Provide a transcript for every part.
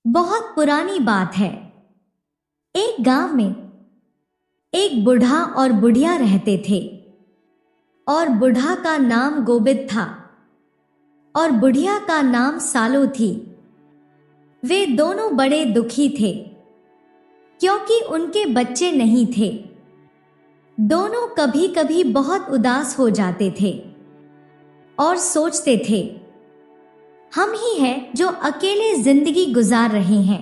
बहुत पुरानी बात है। एक गांव में एक बूढ़ा और बुढ़िया रहते थे और बूढ़ा का नाम गोबिंद था और बुढ़िया का नाम सालो थी। वे दोनों बड़े दुखी थे क्योंकि उनके बच्चे नहीं थे। दोनों कभी कभी बहुत उदास हो जाते थे और सोचते थे, हम ही हैं जो अकेले जिंदगी गुजार रहे हैं।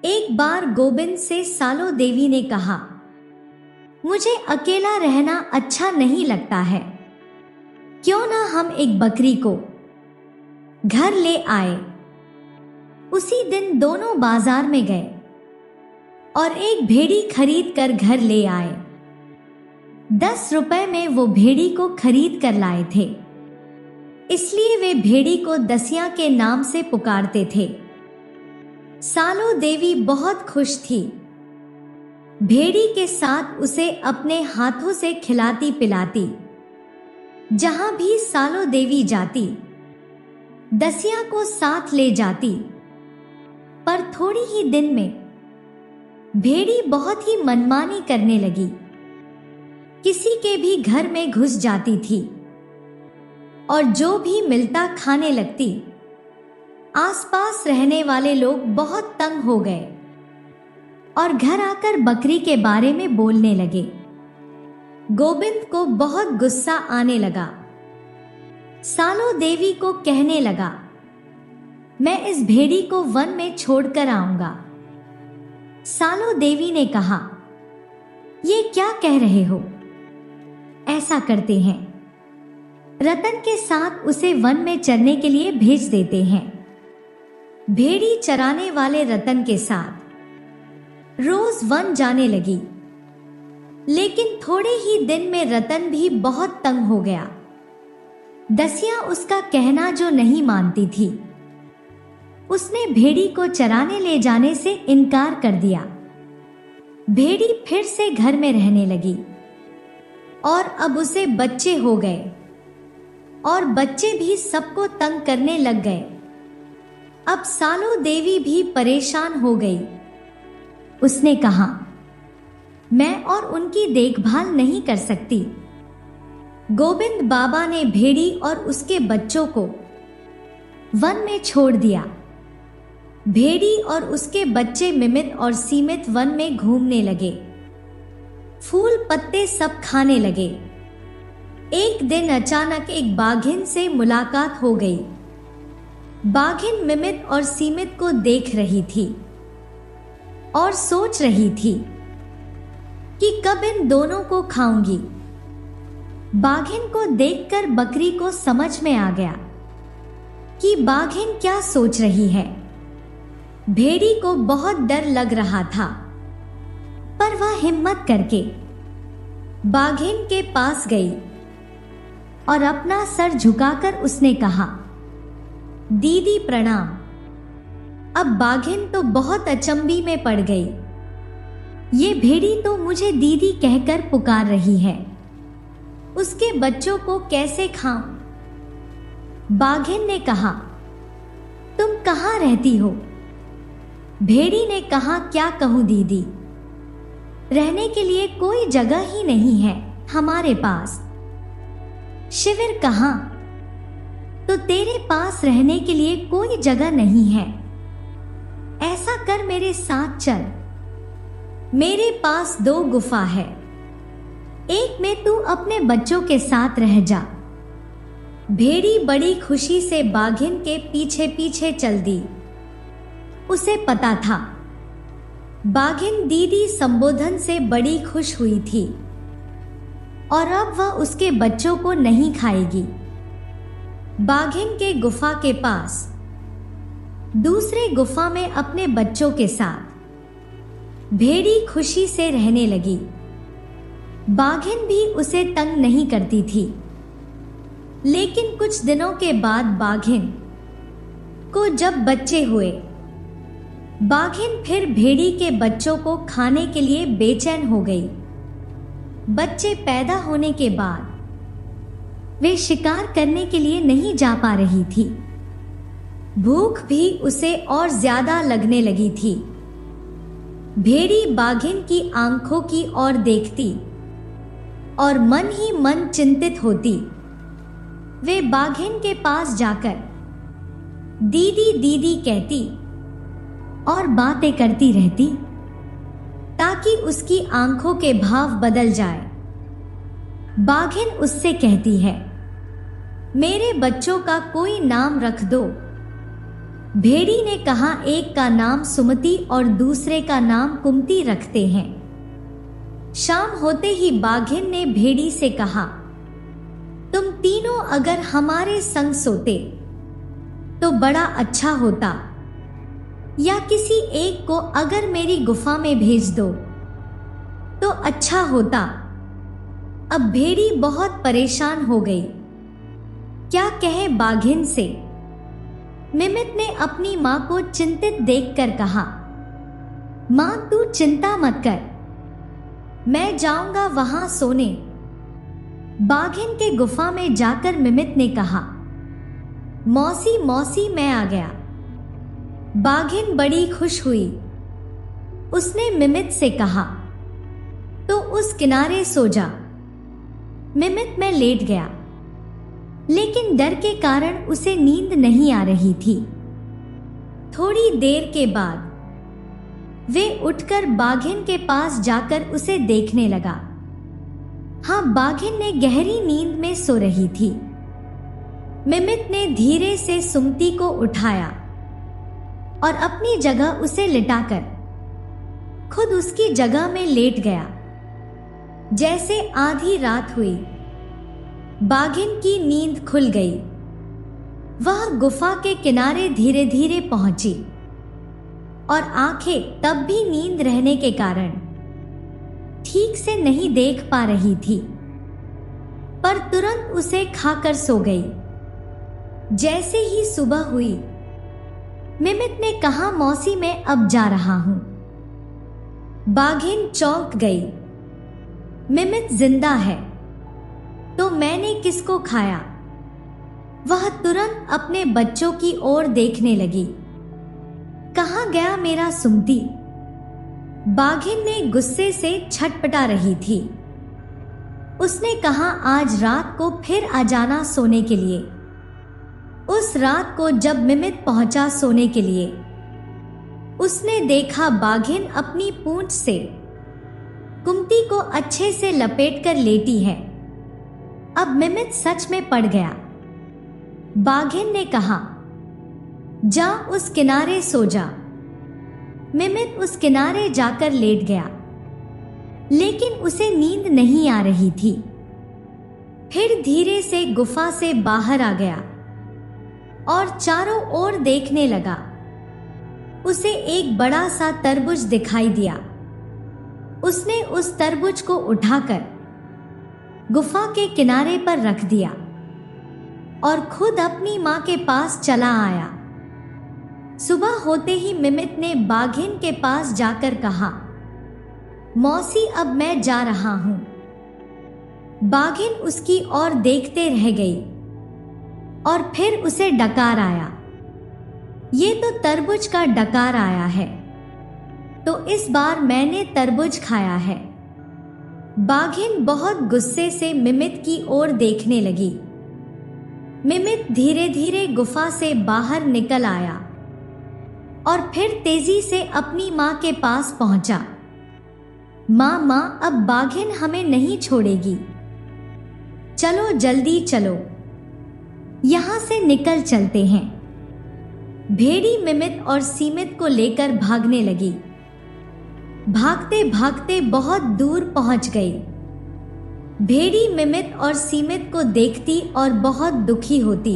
एक बार गोबिंद से सालो देवी ने कहा, मुझे अकेला रहना अच्छा नहीं लगता है, क्यों ना हम एक बकरी को घर ले आए। उसी दिन दोनों बाजार में गए और एक भेड़ी खरीद कर घर ले आए। 10 रुपए में वो भेड़ी को खरीद कर लाए थे, इसलिए वे भेड़ी को दसिया के नाम से पुकारते थे। सालो देवी बहुत खुश थी। भेड़ी के साथ उसे अपने हाथों से खिलाती पिलाती। जहां भी सालो देवी जाती, दसिया को साथ ले जाती। पर थोड़ी ही दिन में भेड़ी बहुत ही मनमानी करने लगी। किसी के भी घर में घुस जाती थी और जो भी मिलता खाने लगती। आसपास रहने वाले लोग बहुत तंग हो गए और घर आकर बकरी के बारे में बोलने लगे। गोबिंद को बहुत गुस्सा आने लगा। सालो देवी को कहने लगा, मैं इस भेड़ी को वन में छोड़कर आऊंगा। सालो देवी ने कहा, ये क्या कह रहे हो? ऐसा करते हैं, रतन के साथ उसे वन में चरने के लिए भेज देते हैं। भेड़ी चराने वाले रतन के साथ रोज वन जाने लगी, लेकिन थोड़े ही दिन में रतन भी बहुत तंग हो गया। दसिया उसका कहना जो नहीं मानती थी, उसने भेड़ी को चराने ले जाने से इनकार कर दिया। भेड़ी फिर से घर में रहने लगी और अब उसे बच्चे हो गए और बच्चे भी सबको तंग करने लग गए। अब सालो देवी भी परेशान हो गई। उसने कहा, मैं और उनकी देखभाल नहीं कर सकती। गोबिंद बाबा ने भेड़ी और उसके बच्चों को वन में छोड़ दिया। भेड़ी और उसके बच्चे मिमित और सीमित वन में घूमने लगे। फूल पत्ते सब खाने लगे। एक दिन अचानक एक बाघिन से मुलाकात हो गई। बाघिन मिमित और सीमित को देख रही थी और सोच रही थी कि कब इन दोनों को खाऊंगी। बाघिन को देखकर बकरी को समझ में आ गया कि बाघिन क्या सोच रही है। भेड़ी को बहुत डर लग रहा था, पर वह हिम्मत करके बाघिन के पास गई और अपना सर झुकाकर उसने कहा, दीदी प्रणाम। अब बाघिन तो बहुत अचंभी में पड़ गई। ये भेड़ी तो मुझे दीदी कहकर पुकार रही है, उसके बच्चों को कैसे खाऊं? बाघिन ने कहा, तुम कहाँ रहती हो? भेड़ी ने कहा, क्या कहूं दीदी, रहने के लिए कोई जगह ही नहीं है हमारे पास। शिविर कहाँ? तो तेरे पास रहने के लिए कोई जगह नहीं है। ऐसा कर, मेरे साथ चल। मेरे पास 2 गुफा है, एक में तू अपने बच्चों के साथ रह जा। भेड़ी बड़ी खुशी से बाघिन के पीछे पीछे चल दी। उसे पता था बाघिन दीदी संबोधन से बड़ी खुश हुई थी और अब वह उसके बच्चों को नहीं खाएगी। बाघिन के गुफा के पास दूसरे गुफा में अपने बच्चों के साथ भेड़ी खुशी से रहने लगी। बाघिन भी उसे तंग नहीं करती थी, लेकिन कुछ दिनों के बाद बाघिन को जब बच्चे हुए, बाघिन फिर भेड़ी के बच्चों को खाने के लिए बेचैन हो गई। बच्चे पैदा होने के बाद वे शिकार करने के लिए नहीं जा पा रही थी। भूख भी उसे और ज्यादा लगने लगी थी। भेड़ी बाघिन की आंखों की ओर देखती और मन ही मन चिंतित होती। वे बाघिन के पास जाकर दीदी दीदी कहती और बातें करती रहती ताकि उसकी आंखों के भाव बदल जाए। बाघिन उससे कहती है, मेरे बच्चों का कोई नाम रख दो। भेड़ी ने कहा, एक का नाम सुमति और दूसरे का नाम कुमति रखते हैं। शाम होते ही बाघिन ने भेड़ी से कहा, तुम तीनों अगर हमारे संग सोते तो बड़ा अच्छा होता, या किसी एक को अगर मेरी गुफा में भेज दो तो अच्छा होता। अब भेड़ी बहुत परेशान हो गई, क्या कहे बाघिन से। मिमित ने अपनी मां को चिंतित देखकर कहा, मां तू चिंता मत कर, मैं जाऊंगा वहां सोने। बाघिन के गुफा में जाकर मिमित ने कहा, मौसी मौसी मैं आ गया। बाघिन बड़ी खुश हुई। उसने मिमित से कहा, तो उस किनारे सो जा। मिमित में लेट गया, लेकिन डर के कारण उसे नींद नहीं आ रही थी। थोड़ी देर के बाद वे उठकर बाघिन के पास जाकर उसे देखने लगा। हाँ, बाघिन ने गहरी नींद में सो रही थी। मिमित ने धीरे से सुमति को उठाया और अपनी जगह उसे लिटाकर खुद उसकी जगह में लेट गया। जैसे आधी रात हुई, बाघिन की नींद खुल गई। वह गुफा के किनारे धीरे धीरे पहुंची और आंखें तब भी नींद रहने के कारण ठीक से नहीं देख पा रही थी, पर तुरंत उसे खाकर सो गई। जैसे ही सुबह हुई, मिमित ने कहा, मौसी मैं अब जा रहा हूं। बाघिन चौंक गई, मिमित जिंदा है तो मैंने किसको खाया। वह तुरंत अपने बच्चों की ओर देखने लगी, कहां गया मेरा सुमति। बाघिन ने गुस्से से छटपटा रही थी। उसने कहा, आज रात को फिर आ जाना सोने के लिए। उस रात को जब मिमित पहुंचा सोने के लिए, उसने देखा बाघिन अपनी पूंछ से कुमति को अच्छे से लपेटकर लेटी है। अब मिमित सच में पड़ गया। बाघिन ने कहा, जा उस किनारे सो जा। मिमित उस किनारे जाकर लेट गया, लेकिन उसे नींद नहीं आ रही थी। फिर धीरे से गुफा से बाहर आ गया और चारों ओर देखने लगा। उसे एक बड़ा सा तरबूज दिखाई दिया। उसने उस तरबूज को उठाकर गुफा के किनारे पर रख दिया और खुद अपनी मां के पास चला आया। सुबह होते ही मिमित ने बाघिन के पास जाकर कहा, मौसी अब मैं जा रहा हूं। बाघिन उसकी ओर देखते रह गई और फिर उसे डकार आया। ये तो तरबूज का डकार आया है, तो इस बार मैंने तरबूज खाया है। बाघिन बहुत गुस्से से मिमित की ओर देखने लगी। मिमित धीरे धीरे गुफा से बाहर निकल आया और फिर तेजी से अपनी मां के पास पहुंचा। मां, अब बाघिन हमें नहीं छोड़ेगी। चलो जल्दी चलो, यहां से निकल चलते हैं। भेड़ी मिमित और सीमित को लेकर भागने लगी। भागते भागते बहुत दूर पहुंच गई। भेड़ी मिमित और सीमित को देखती और बहुत दुखी होती।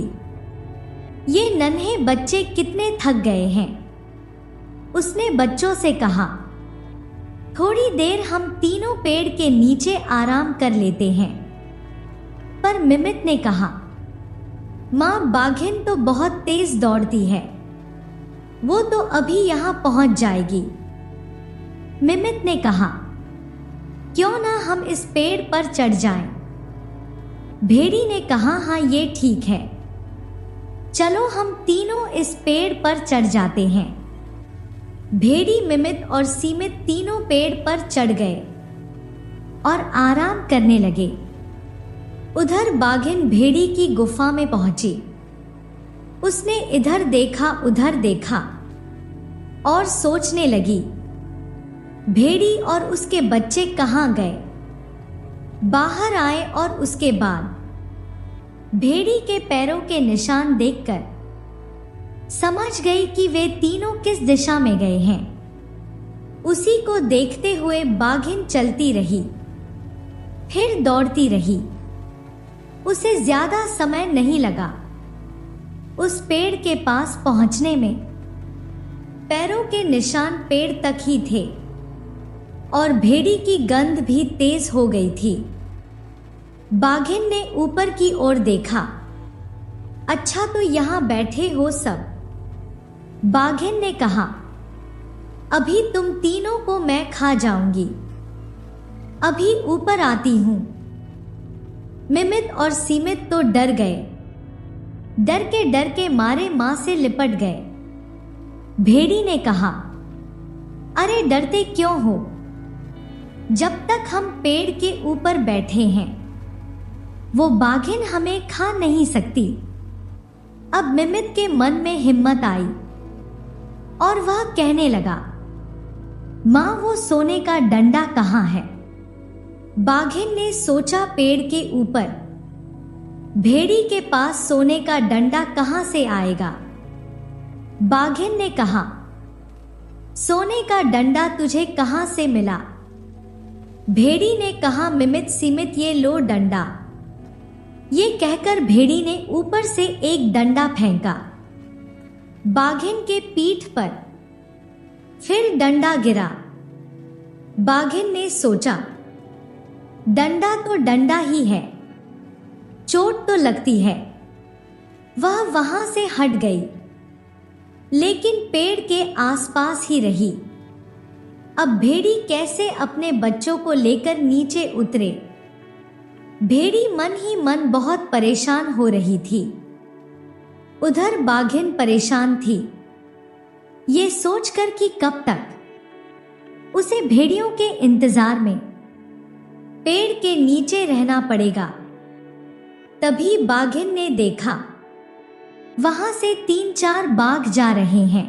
ये नन्हे बच्चे कितने थक गए हैं। उसने बच्चों से कहा, थोड़ी देर हम तीनों पेड़ के नीचे आराम कर लेते हैं। पर मिमित ने कहा, मां, बाघिन तो बहुत तेज दौड़ती है, वो तो अभी यहां पहुंच जाएगी। मिमित ने कहा, क्यों ना हम इस पेड़ पर चढ़ जाएं। भेड़ी ने कहा, हाँ ये ठीक है, चलो हम तीनों इस पेड़ पर चढ़ जाते हैं। भेड़ी, मिमित और सीमित तीनों पेड़ पर चढ़ गए और आराम करने लगे। उधर बाघिन भेड़ी की गुफा में पहुंची। उसने इधर देखा, उधर देखा और सोचने लगी, भेड़ी और उसके बच्चे कहाँ गए। बाहर आए और उसके बाद भेड़ी के पैरों के निशान देखकर समझ गई कि वे तीनों किस दिशा में गए हैं। उसी को देखते हुए बाघिन चलती रही, फिर दौड़ती रही। उसे ज्यादा समय नहीं लगा उस पेड़ के पास पहुंचने में। पैरों के निशान पेड़ तक ही थे और भेड़ी की गंध भी तेज हो गई थी। बाघिन ने ऊपर की ओर देखा। अच्छा, तो यहां बैठे हो सब। बाघिन ने कहा, अभी तुम तीनों को मैं खा जाऊंगी। अभी ऊपर आती हूं। मिमित और सीमित तो डर गए। डर के मारे मां से लिपट गए। भेड़ी ने कहा, अरे डरते क्यों हो? जब तक हम पेड़ के ऊपर बैठे हैं वो बाघिन हमें खा नहीं सकती। अब मिमित के मन में हिम्मत आई और वह कहने लगा, मां, वो सोने का डंडा कहाँ है? बाघिन ने सोचा, पेड़ के ऊपर। भेड़ी के पास सोने का डंडा कहां से आएगा? बाघिन ने कहा, सोने का डंडा तुझे कहां से मिला? भेड़ी ने कहा, मिमित, सीमित, ये लो डंडा। ये कहकर भेड़ी ने ऊपर से एक डंडा फेंका बाघिन के पीठ पर। फिर डंडा गिरा। बाघिन ने सोचा, डंडा तो डंडा ही है, चोट तो लगती है। वह वहां से हट गई, लेकिन पेड़ के आसपास ही रही। अब भेड़ी कैसे अपने बच्चों को लेकर नीचे उतरे? भेड़ी मन ही मन बहुत परेशान हो रही थी। उधर बाघिन परेशान थी, ये सोचकर कि कब तक उसे भेड़ियों के इंतजार में पेड़ के नीचे रहना पड़ेगा। तभी बाघिन ने देखा, वहां से 3-4 बाघ जा रहे हैं।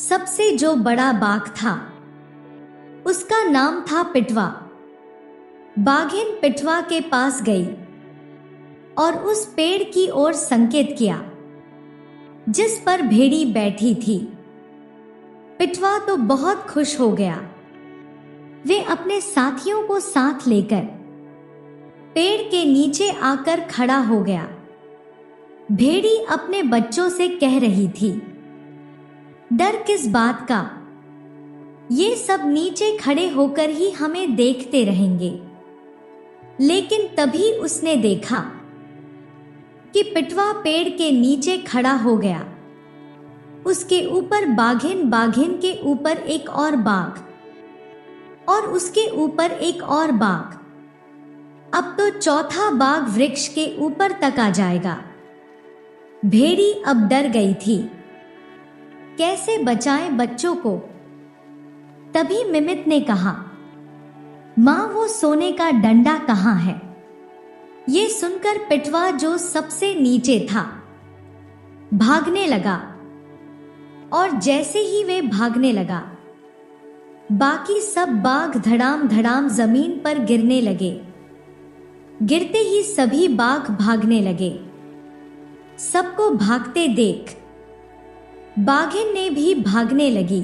सबसे जो बड़ा बाघ था उसका नाम था पिटवा। बाघिन पिटवा के पास गई और उस पेड़ की ओर संकेत किया जिस पर भेड़ी बैठी थी। पिटवा तो बहुत खुश हो गया। वे अपने साथियों को साथ लेकर पेड़ के नीचे आकर खड़ा हो गया। भेड़ी अपने बच्चों से कह रही थी, डर किस बात का? ये सब नीचे खड़े होकर ही हमें देखते रहेंगे। लेकिन तभी उसने देखा कि पिटवा पेड़ के नीचे खड़ा हो गया। उसके ऊपर बाघिन, बाघिन के ऊपर एक और बाघ और उसके ऊपर एक और बाघ। अब तो चौथा बाघ वृक्ष के ऊपर तक आ जाएगा। भेड़ी अब डर गई थी, कैसे बचाएं बच्चों को? तभी मिमित ने कहा, मां, वो सोने का डंडा कहाँ है? ये सुनकर पिटवा, जो सबसे नीचे था, भागने लगा। और जैसे ही वे भागने लगा, बाकी सब बाघ धड़ाम धड़ाम जमीन पर गिरने लगे। गिरते ही सभी बाघ भागने लगे। सबको भागते देख बाघिन ने भी भागने लगी।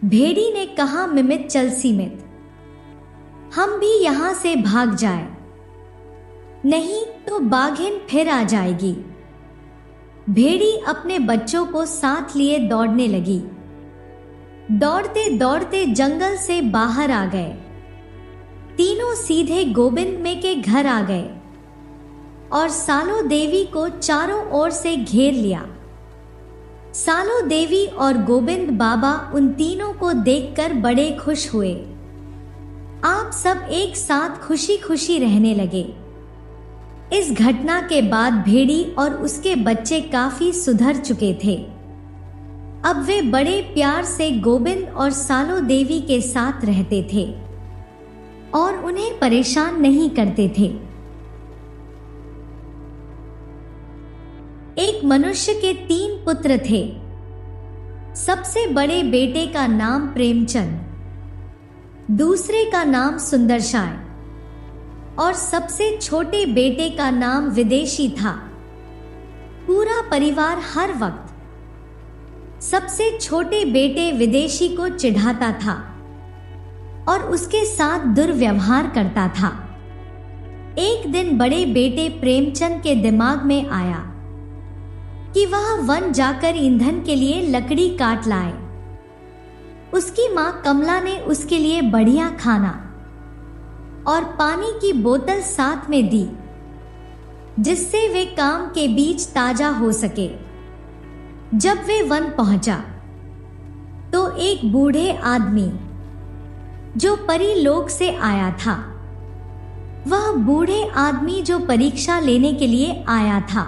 भेड़ी ने कहा, मिमित, चल सीमित, हम भी यहां से भाग जाए, नहीं तो बाघिन फिर आ जाएगी। भेड़ी अपने बच्चों को साथ लिए दौड़ने लगी। दौड़ते दौड़ते जंगल से बाहर आ गए। तीनों सीधे गोविंद में के घर आ गए और सालो देवी को चारों ओर से घेर लिया। सालो देवी और गोविंद बाबा उन तीनों को देखकर बड़े खुश हुए। आप सब एक साथ खुशी खुशी रहने लगे। इस घटना के बाद भेड़ी और उसके बच्चे काफी सुधर चुके थे। अब वे बड़े प्यार से गोविंद और सालो देवी के साथ रहते थे और उन्हें परेशान नहीं करते थे। एक मनुष्य के 3 पुत्र थे। सबसे बड़े बेटे का नाम प्रेमचंद, दूसरे का नाम सुंदरशाय और सबसे छोटे बेटे का नाम विदेशी था। पूरा परिवार हर वक्त सबसे छोटे बेटे विदेशी को चिढ़ाता था और उसके साथ दुर्व्यवहार करता था। एक दिन बड़े बेटे प्रेमचंद के दिमाग में आया कि वह वन जाकर ईंधन के लिए लकड़ी काट लाए। उसकी मां कमला ने उसके लिए बढ़िया खाना और पानी की बोतल साथ में दी, जिससे वे काम के बीच ताजा हो सके। जब वे वन पहुंचा तो एक बूढ़े आदमी जो परी लोक से आया था, वह बूढ़े आदमी जो परीक्षा लेने के लिए आया था,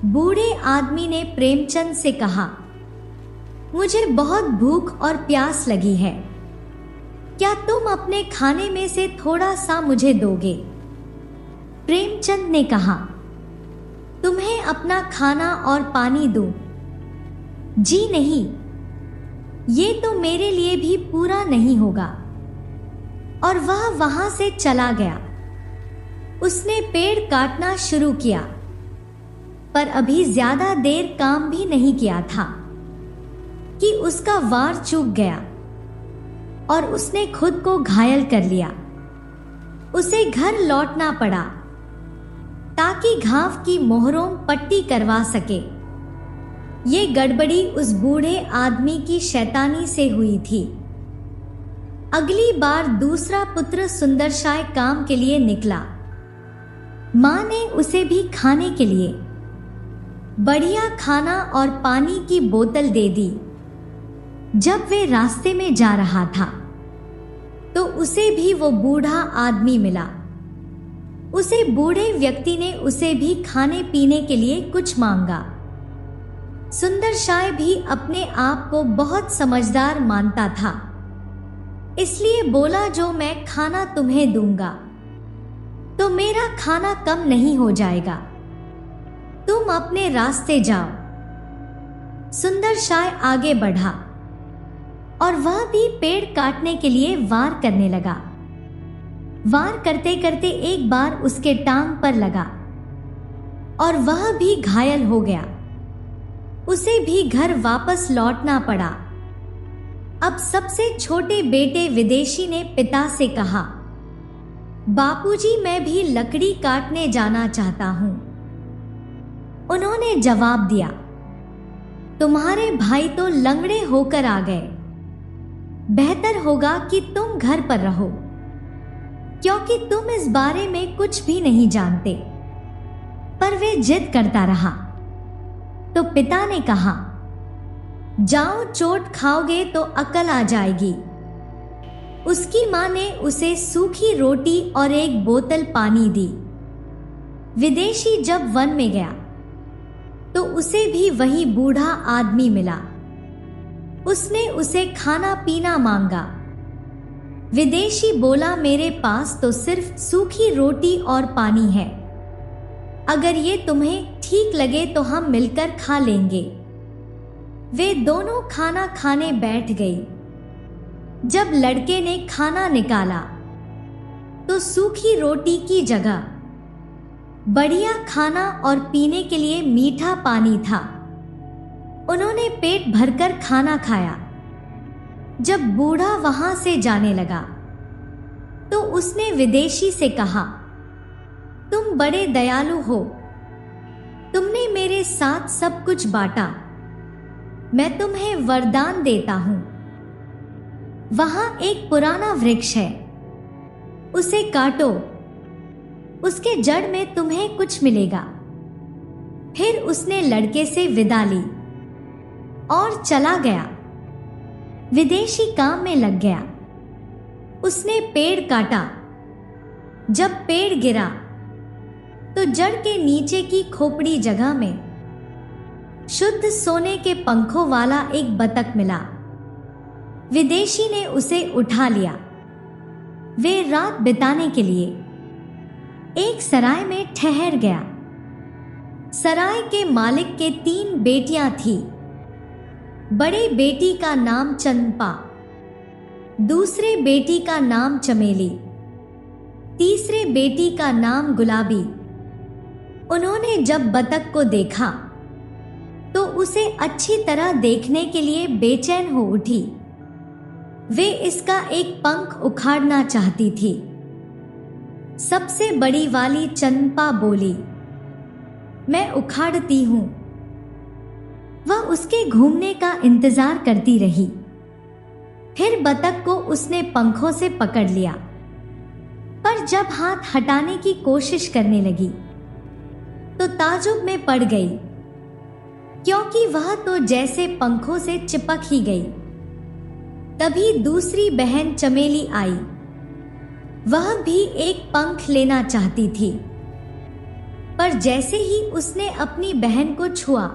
बूढ़े आदमी ने प्रेमचंद से कहा, मुझे बहुत भूख और प्यास लगी है, क्या तुम अपने खाने में से थोड़ा सा मुझे दोगे? प्रेमचंद ने कहा, तुम्हें अपना खाना और पानी दूं? जी नहीं, ये तो मेरे लिए भी पूरा नहीं होगा। और वह वहां से चला गया। उसने पेड़ काटना शुरू किया, पर अभी ज्यादा देर काम भी नहीं किया था कि उसका वार चूक गया और उसने खुद को घायल कर लिया। उसे घर लौटना पड़ा ताकि घाव की मोहरों पट्टी करवा सके। ये गड़बड़ी उस बूढ़े आदमी की शैतानी से हुई थी। अगली बार दूसरा पुत्र सुंदरशाय काम के लिए निकला। मां ने उसे भी खाने के लिए बढ़िया खाना और पानी की बोतल दे दी। जब वे रास्ते में जा रहा था तो उसे भी वो बूढ़ा आदमी मिला। उसे बूढ़े व्यक्ति ने उसे भी खाने पीने के लिए कुछ मांगा। सुंदरशाय भी अपने आप को बहुत समझदार मानता था, इसलिए बोला, जो मैं खाना तुम्हें दूंगा तो मेरा खाना कम नहीं हो जाएगा, तुम अपने रास्ते जाओ। सुंदरशाय आगे बढ़ा और वह भी पेड़ काटने के लिए वार करने लगा। वार करते करते एक बार उसके टांग पर लगा और वह भी घायल हो गया। उसे भी घर वापस लौटना पड़ा। अब सबसे छोटे बेटे विदेशी ने पिता से कहा, बापूजी, मैं भी लकड़ी काटने जाना चाहता हूं। उन्होंने जवाब दिया, तुम्हारे भाई तो लंगड़े होकर आ गए, बेहतर होगा कि तुम घर पर रहो, क्योंकि तुम इस बारे में कुछ भी नहीं जानते। पर वे जिद करता रहा तो पिता ने कहा, जाओ, चोट खाओगे तो अकल आ जाएगी। उसकी मां ने उसे सूखी रोटी और एक बोतल पानी दी। विदेशी जब वन में गया तो उसे भी वही बूढ़ा आदमी मिला। उसने उसे खाना पीना मांगा। विदेशी बोला, मेरे पास तो सिर्फ सूखी रोटी और पानी है, अगर ये तुम्हें ठीक लगे तो हम मिलकर खा लेंगे। वे दोनों खाना खाने बैठ गई। जब लड़के ने खाना निकाला तो सूखी रोटी की जगह बढ़िया खाना और पीने के लिए मीठा पानी था। उन्होंने पेट भरकर खाना खाया। जब बूढ़ा वहां से जाने लगा तो उसने विदेशी से कहा, तुम बड़े दयालु हो, तुमने मेरे साथ सब कुछ बांटा, मैं तुम्हें वरदान देता हूं। वहां एक पुराना वृक्ष है, उसे काटो, उसके जड़ में तुम्हें कुछ मिलेगा। फिर उसने लड़के से विदा ली और चला गया। विदेशी काम में लग गया। उसने पेड़ काटा। जब पेड़ गिरा तो जड़ के नीचे की खोपड़ी जगह में शुद्ध सोने के पंखों वाला एक बतख मिला। विदेशी ने उसे उठा लिया। वे रात बिताने के लिए एक सराय में ठहर गया। सराय के मालिक के 3 बेटियां थीं। बड़े बेटी का नाम चंपा, दूसरे बेटी का नाम चमेली, तीसरे बेटी का नाम गुलाबी। उन्होंने जब बतख को देखा तो उसे अच्छी तरह देखने के लिए बेचैन हो उठी। वे इसका एक पंख उखाड़ना चाहती थी। सबसे बड़ी वाली चंपा बोली, मैं उखाड़ती हूं। वह उसके घूमने का इंतजार करती रही। फिर बतख को उसने पंखों से पकड़ लिया, पर जब हाथ हटाने की कोशिश करने लगी तो ताज्जुब में पड़ गई, क्योंकि वह तो जैसे पंखों से चिपक ही गई। तभी दूसरी बहन चमेली आई। वह भी एक पंख लेना चाहती थी, पर जैसे ही उसने अपनी बहन को छुआ,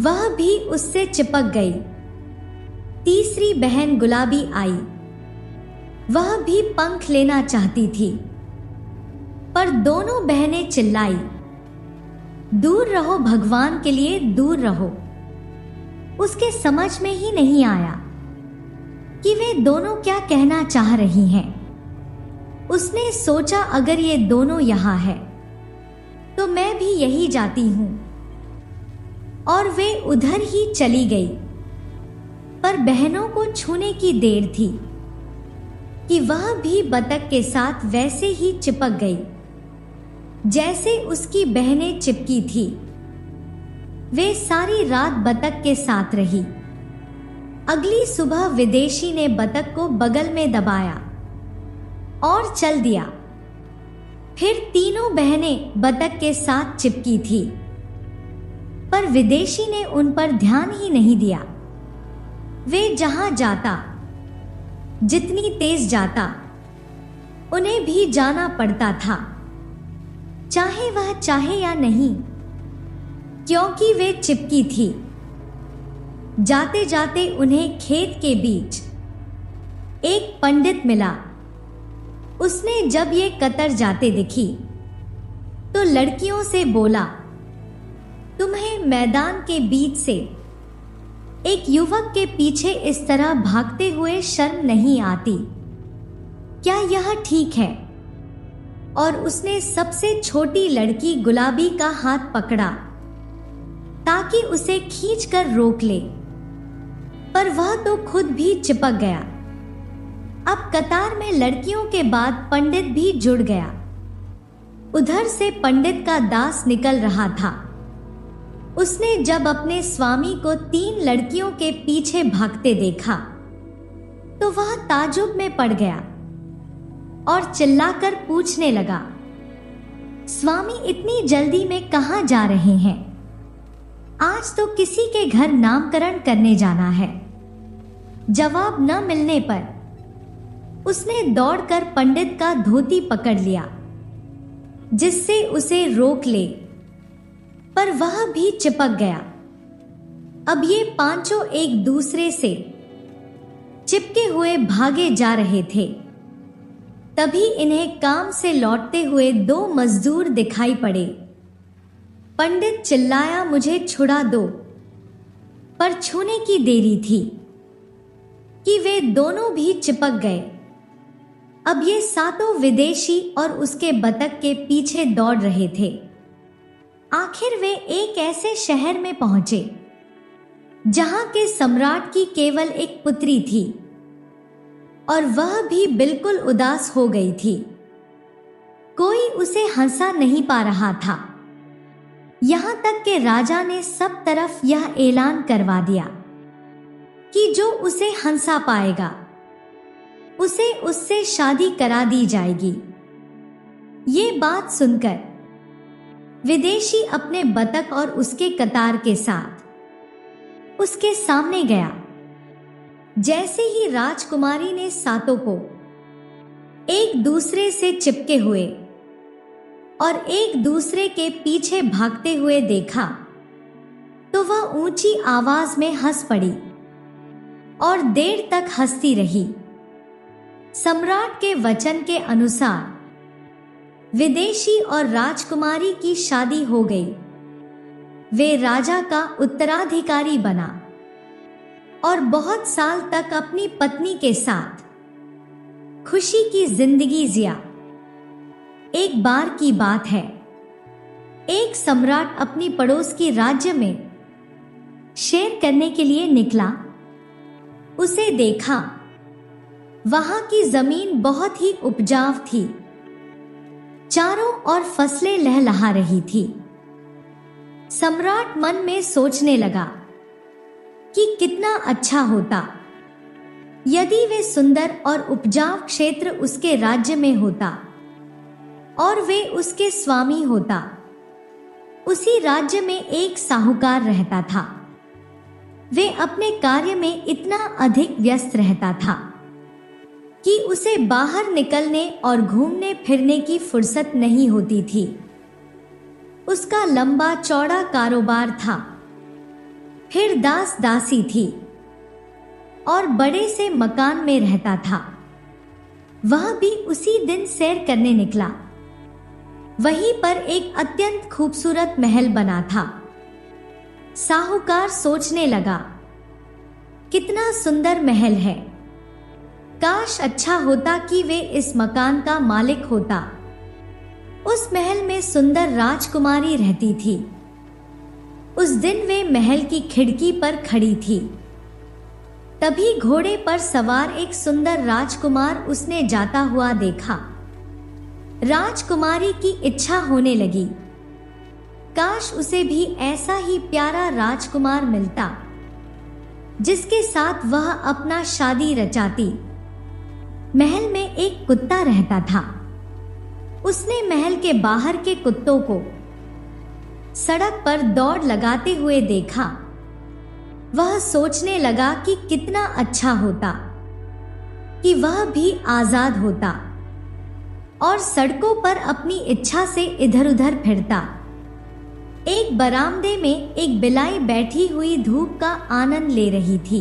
वह भी उससे चिपक गई। तीसरी बहन गुलाबी आई। वह भी पंख लेना चाहती थी, पर दोनों बहनें चिल्लाई, दूर रहो, भगवान के लिए दूर रहो। उसके समझ में ही नहीं आया कि वे दोनों क्या कहना चाह रही हैं। उसने सोचा, अगर ये दोनों यहां है तो मैं भी यही जाती हूं, और वे उधर ही चली गई। पर बहनों को छूने की देर थी कि वह भी बतख के साथ वैसे ही चिपक गई जैसे उसकी बहनें चिपकी थी। वे सारी रात बतख के साथ रही। अगली सुबह विदेशी ने बतख को बगल में दबाया और चल दिया। फिर तीनों बहनें बतख के साथ चिपकी थी, पर विदेशी ने उन पर ध्यान ही नहीं दिया। वे जहां जाता, जितनी तेज जाता, उन्हें भी जाना पड़ता था, चाहे वह चाहे या नहीं, क्योंकि वे चिपकी थी। जाते जाते उन्हें खेत के बीच एक पंडित मिला। उसने जब ये कतर जाते दिखी तो लड़कियों से बोला, तुम्हें मैदान के बीच से एक युवक के पीछे इस तरह भागते हुए शर्म नहीं आती? क्या यह ठीक है? और उसने सबसे छोटी लड़की गुलाबी का हाथ पकड़ा ताकि उसे खींचकर रोक ले, पर वह तो खुद भी चिपक गया। अब कतार में लड़कियों के बाद पंडित भी जुड़ गया। उधर से पंडित का दास निकल रहा था। उसने जब अपने स्वामी को 3 लड़कियों के पीछे भागते देखा तो वह ताज्जुब में पड़ गया और चिल्लाकर पूछने लगा, स्वामी इतनी जल्दी में कहां जा रहे हैं? आज तो किसी के घर नामकरण करने जाना है। जवाब न मिलने पर उसने दौड़कर पंडित का धोती पकड़ लिया जिससे उसे रोक ले, पर वह भी चिपक गया। अब ये पांचों एक दूसरे से चिपके हुए भागे जा रहे थे। तभी इन्हें काम से लौटते हुए 2 मजदूर दिखाई पड़े। पंडित चिल्लाया, मुझे छुड़ा दो, पर छूने की देरी थी कि वे दोनों भी चिपक गए। अब ये 7 विदेशी और उसके बतख के पीछे दौड़ रहे थे। आखिर वे एक ऐसे शहर में पहुंचे जहां के सम्राट की केवल एक पुत्री थी और वह भी बिल्कुल उदास हो गई थी। कोई उसे हंसा नहीं पा रहा था। यहां तक कि राजा ने सब तरफ यह ऐलान करवा दिया कि जो उसे हंसा पाएगा उसे उससे शादी करा दी जाएगी। ये बात सुनकर विदेशी अपने बतख और उसके कतार के साथ उसके सामने गया। जैसे ही राजकुमारी ने 7 को एक दूसरे से चिपके हुए और एक दूसरे के पीछे भागते हुए देखा तो वह ऊंची आवाज में हंस पड़ी और देर तक हंसती रही। सम्राट के वचन के अनुसार विदेशी और राजकुमारी की शादी हो गई। वे राजा का उत्तराधिकारी बना और बहुत साल तक अपनी पत्नी के साथ खुशी की जिंदगी जिया। एक बार की बात है, एक सम्राट अपनी पड़ोस की राज्य में शेर करने के लिए निकला। उसे देखा, वहां की जमीन बहुत ही उपजाऊ थी, चारों ओर फसलें लहलहा रही थी। सम्राट मन में सोचने लगा कि कितना अच्छा होता यदि वे सुंदर और उपजाऊ क्षेत्र उसके राज्य में होता और वे उसके स्वामी होता। उसी राज्य में एक साहूकार रहता था। वे अपने कार्य में इतना अधिक व्यस्त रहता था कि उसे बाहर निकलने और घूमने फिरने की फुर्सत नहीं होती थी। उसका लंबा चौड़ा कारोबार था, फिर दास दासी थी और बड़े से मकान में रहता था। वह भी उसी दिन सैर करने निकला। वहीं पर एक अत्यंत खूबसूरत महल बना था। साहूकार सोचने लगा, कितना सुंदर महल है, काश अच्छा होता कि वे इस मकान का मालिक होता। उस महल में सुंदर राजकुमारी रहती थी। उस दिन वे महल की खिड़की पर खड़ी थी। तभी घोड़े पर सवार एक सुंदर राजकुमार उसने जाता हुआ देखा। राजकुमारी की इच्छा होने लगी, काश उसे भी ऐसा ही प्यारा राजकुमार मिलता जिसके साथ वह अपना शादी रचाती। महल में एक कुत्ता रहता था। उसने महल के बाहर के कुत्तों को सड़क पर दौड़ लगाते हुए देखा। वह सोचने लगा कि कितना अच्छा होता कि वह भी आजाद होता और सड़कों पर अपनी इच्छा से इधर उधर फिरता। एक बरामदे में एक बिलाई बैठी हुई धूप का आनंद ले रही थी।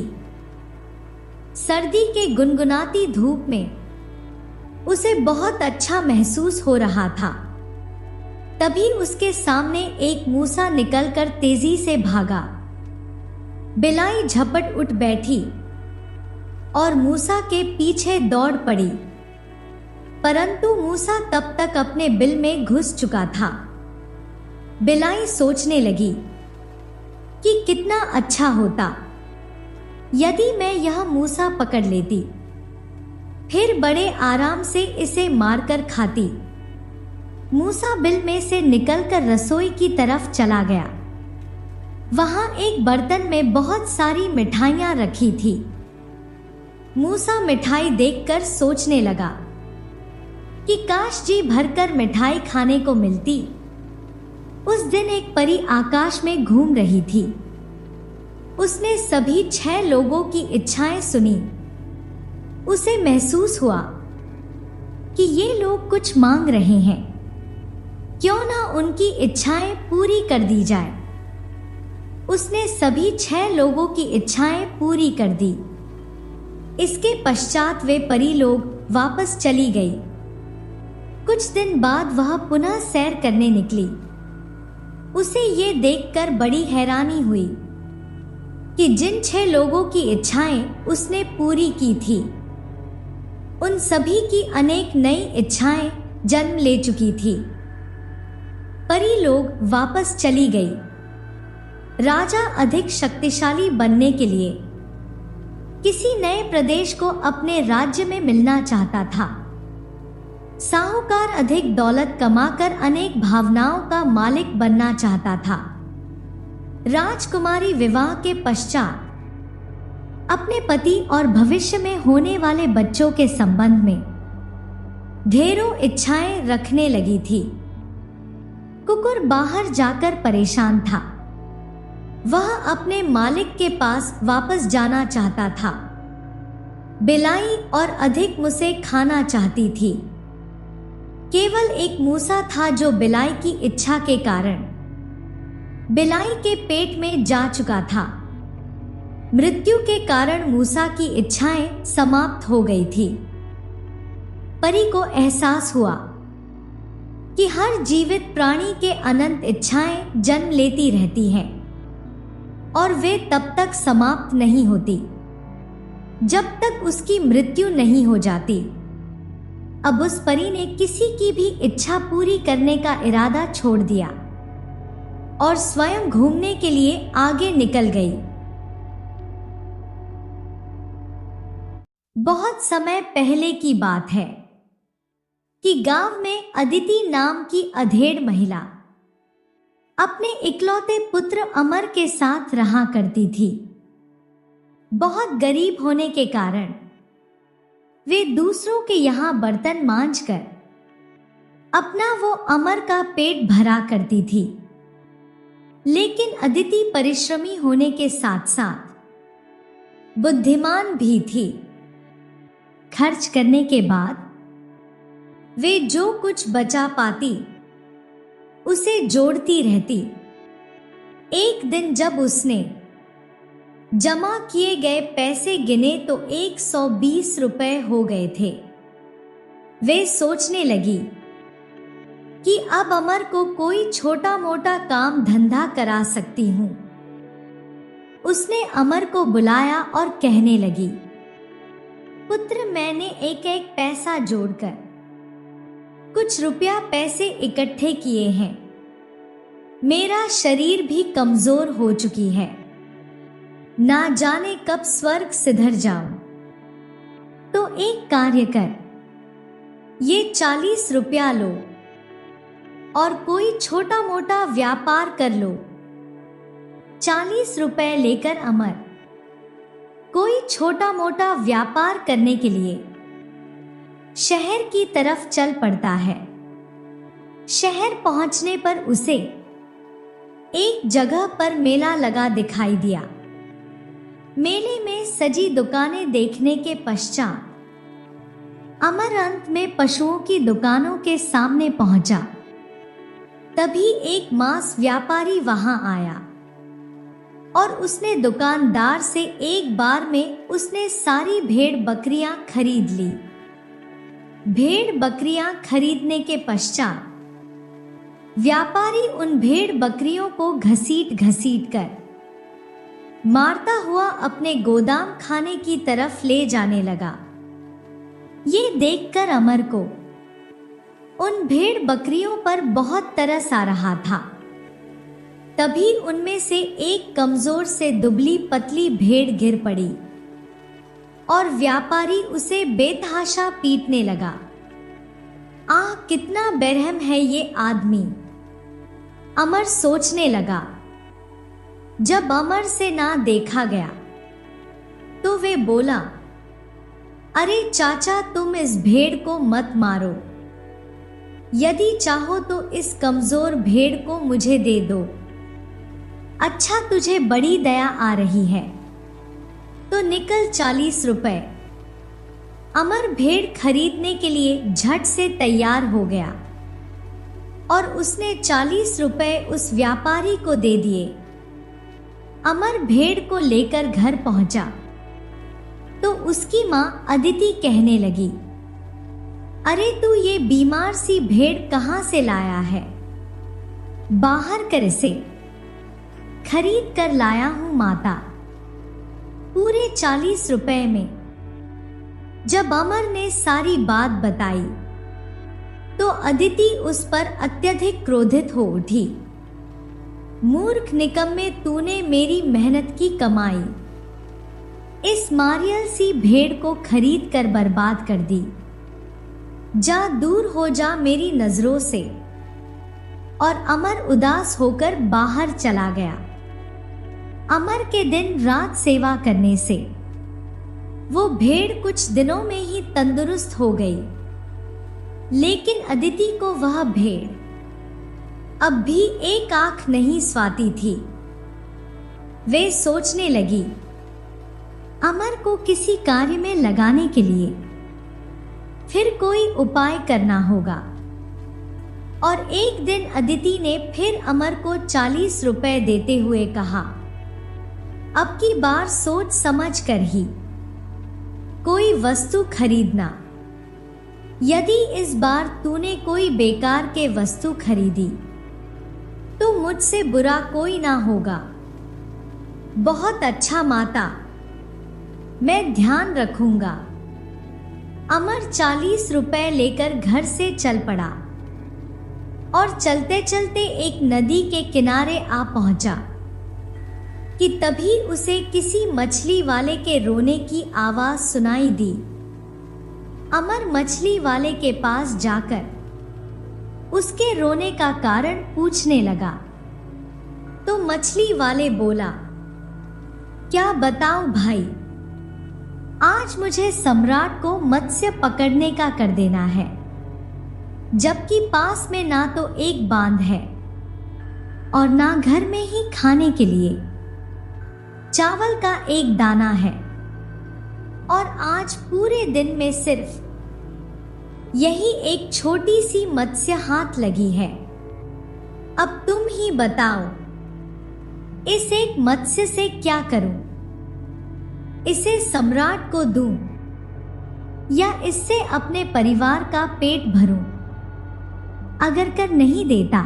सर्दी के गुनगुनाती धूप में उसे बहुत अच्छा महसूस हो रहा था। तभी उसके सामने एक मूसा निकलकर तेजी से भागा। बिलाई झपट उठ बैठी और मूसा के पीछे दौड़ पड़ी, परंतु मूसा तब तक अपने बिल में घुस चुका था। बिलाई सोचने लगी कि कितना अच्छा होता यदि मैं यह मूसा पकड़ लेती, फिर बड़े आराम से इसे मारकर खाती। मूसा बिल में से निकलकर रसोई की तरफ चला गया। वहां एक बर्तन में बहुत सारी मिठाइयां रखी थी। मूसा मिठाई देखकर सोचने लगा कि काश जी भरकर मिठाई खाने को मिलती। उस दिन एक परी आकाश में घूम रही थी। उसने सभी 6 लोगों की इच्छाएं सुनी। उसे महसूस हुआ कि ये लोग कुछ मांग रहे हैं, क्यों ना उनकी इच्छाएं पूरी कर दी जाए। उसने सभी 6 लोगों की इच्छाएं पूरी कर दी। इसके पश्चात वे परी लोग वापस चली गई। कुछ दिन बाद वह पुनः सैर करने निकली। उसे ये देखकर बड़ी हैरानी हुई कि जिन 6 लोगों की इच्छाएं उसने पूरी की थी, उन सभी की अनेक नई इच्छाएं जन्म ले चुकी थी। परी लोग वापस चली गई। राजा अधिक शक्तिशाली बनने के लिए किसी नए प्रदेश को अपने राज्य में मिलना चाहता था। साहूकार अधिक दौलत कमाकर अनेक भावनाओं का मालिक बनना चाहता था। राजकुमारी विवाह के पश्चात अपने पति और भविष्य में होने वाले बच्चों के संबंध में ढेरों इच्छाएं रखने लगी थी। कुकुर बाहर जाकर परेशान था। वह अपने मालिक के पास वापस जाना चाहता था। बिलाई और अधिक मुझसे खाना चाहती थी। केवल एक मूसा था जो बिलाई की इच्छा के कारण बिलाई के पेट में जा चुका था। मृत्यु के कारण मूसा की इच्छाएं समाप्त हो गई थी। परी को एहसास हुआ कि हर जीवित प्राणी के अनंत इच्छाएं जन्म लेती रहती हैं और वे तब तक समाप्त नहीं होती जब तक उसकी मृत्यु नहीं हो जाती। अब उस परी ने किसी की भी इच्छा पूरी करने का इरादा छोड़ दिया और स्वयं घूमने के लिए आगे निकल गई। बहुत समय पहले की बात है कि गांव में अदिति नाम की अधेड़ महिला अपने इकलौते पुत्र अमर के साथ रहा करती थी। बहुत गरीब होने के कारण वे दूसरों के यहां बर्तन मांजकर अपना वो अमर का पेट भरा करती थी। लेकिन अदिति परिश्रमी होने के साथ साथ बुद्धिमान भी थी। खर्च करने के बाद वे जो कुछ बचा पाती उसे जोड़ती रहती। एक दिन जब उसने जमा किए गए पैसे गिने तो 120 रुपए हो गए थे। वे सोचने लगी कि अब अमर को कोई छोटा मोटा काम धंधा करा सकती हूं। उसने अमर को बुलाया और कहने लगी, पुत्र, मैंने एक एक पैसा जोड़कर कुछ रुपया पैसे इकट्ठे किए हैं। मेरा शरीर भी कमजोर हो चुकी है। ना जाने कब स्वर्ग सिधर जाऊं। तो एक कार्य कर, ये 40 रुपया लो और कोई छोटा मोटा व्यापार कर लो। 40 रुपए लेकर अमर कोई छोटा मोटा व्यापार करने के लिए शहर की तरफ चल पड़ता है। शहर पहुंचने पर उसे एक जगह पर मेला लगा दिखाई दिया। मेले में सजी दुकानें देखने के पश्चात अमर अंत में पशुओं की दुकानों के सामने पहुंचा। तभी एक मांस व्यापारी वहां आया और उसने दुकानदार से एक बार में उसने सारी भेड़ बकरियां खरीद ली। भेड़ बकरियां खरीदने के पश्चात व्यापारी उन भेड़ बकरियों को घसीट घसीट कर मारता हुआ अपने गोदाम खाने की तरफ ले जाने लगा। ये देखकर अमर को उन भेड़ बकरियों पर बहुत तरस आ रहा था। तभी उनमें से एक कमजोर से दुबली पतली भेड़ गिर पड़ी और व्यापारी उसे बेतहाशा पीटने लगा। आह, कितना बेरहम है ये आदमी, अमर सोचने लगा। जब अमर से ना देखा गया तो वे बोला, अरे चाचा, तुम इस भेड़ को मत मारो। यदि चाहो तो इस कमजोर भेड़ को मुझे दे दो। अच्छा, तुझे बड़ी दया आ रही है तो निकल 40 रुपए। अमर भेड़ खरीदने के लिए झट से तैयार हो गया और उसने 40 रुपए उस व्यापारी को दे दिए। अमर भेड़ को लेकर घर पहुंचा तो उसकी मां अदिति कहने लगी, अरे तू ये बीमार सी भेड़ कहां से लाया है? बाहर कर इसे। खरीद कर लाया हूं माता, पूरे 40 रुपए में। जब अमर ने सारी बात बताई तो अदिति उस पर अत्यधिक क्रोधित हो उठी। मूर्ख निकम्मे, तूने मेरी मेहनत की कमाई इस मारियल सी भेड़ को खरीद कर बर्बाद कर दी। जा, दूर हो जा मेरी नजरों से। और अमर उदास होकर बाहर चला गया। अमर के दिन रात सेवा करने से वो भेड़ कुछ दिनों में ही तंदुरुस्त हो गई। लेकिन अदिति को वह भेड़ अब भी एक आंख नहीं स्वाती थी। वे सोचने लगी, अमर को किसी कार्य में लगाने के लिए फिर कोई उपाय करना होगा। और एक दिन अदिति ने फिर अमर को 40 रुपए देते हुए कहा, अब की बार सोच समझ कर ही कोई वस्तु खरीदना। यदि इस बार तूने कोई बेकार के वस्तु खरीदी तो मुझसे बुरा कोई ना होगा। बहुत अच्छा माता, मैं ध्यान रखूंगा। अमर 40 रुपए लेकर घर से चल पड़ा और चलते चलते एक नदी के किनारे आ पहुंचा कि तभी उसे किसी मछली वाले के रोने की आवाज सुनाई दी। अमर मछली वाले के पास जाकर उसके रोने का कारण पूछने लगा तो मछली वाले बोला, क्या बताऊं भाई, आज मुझे सम्राट को मत्स्य पकड़ने का कर देना है, जबकि पास में ना तो एक बांध है और ना घर में ही खाने के लिए चावल का एक दाना है, और आज पूरे दिन में सिर्फ यही एक छोटी सी मत्स्य हाथ लगी है। अब तुम ही बताओ, इस एक मत्स्य से क्या करूं? इसे सम्राट को दूं या इससे अपने परिवार का पेट भरूं? अगर कर नहीं देता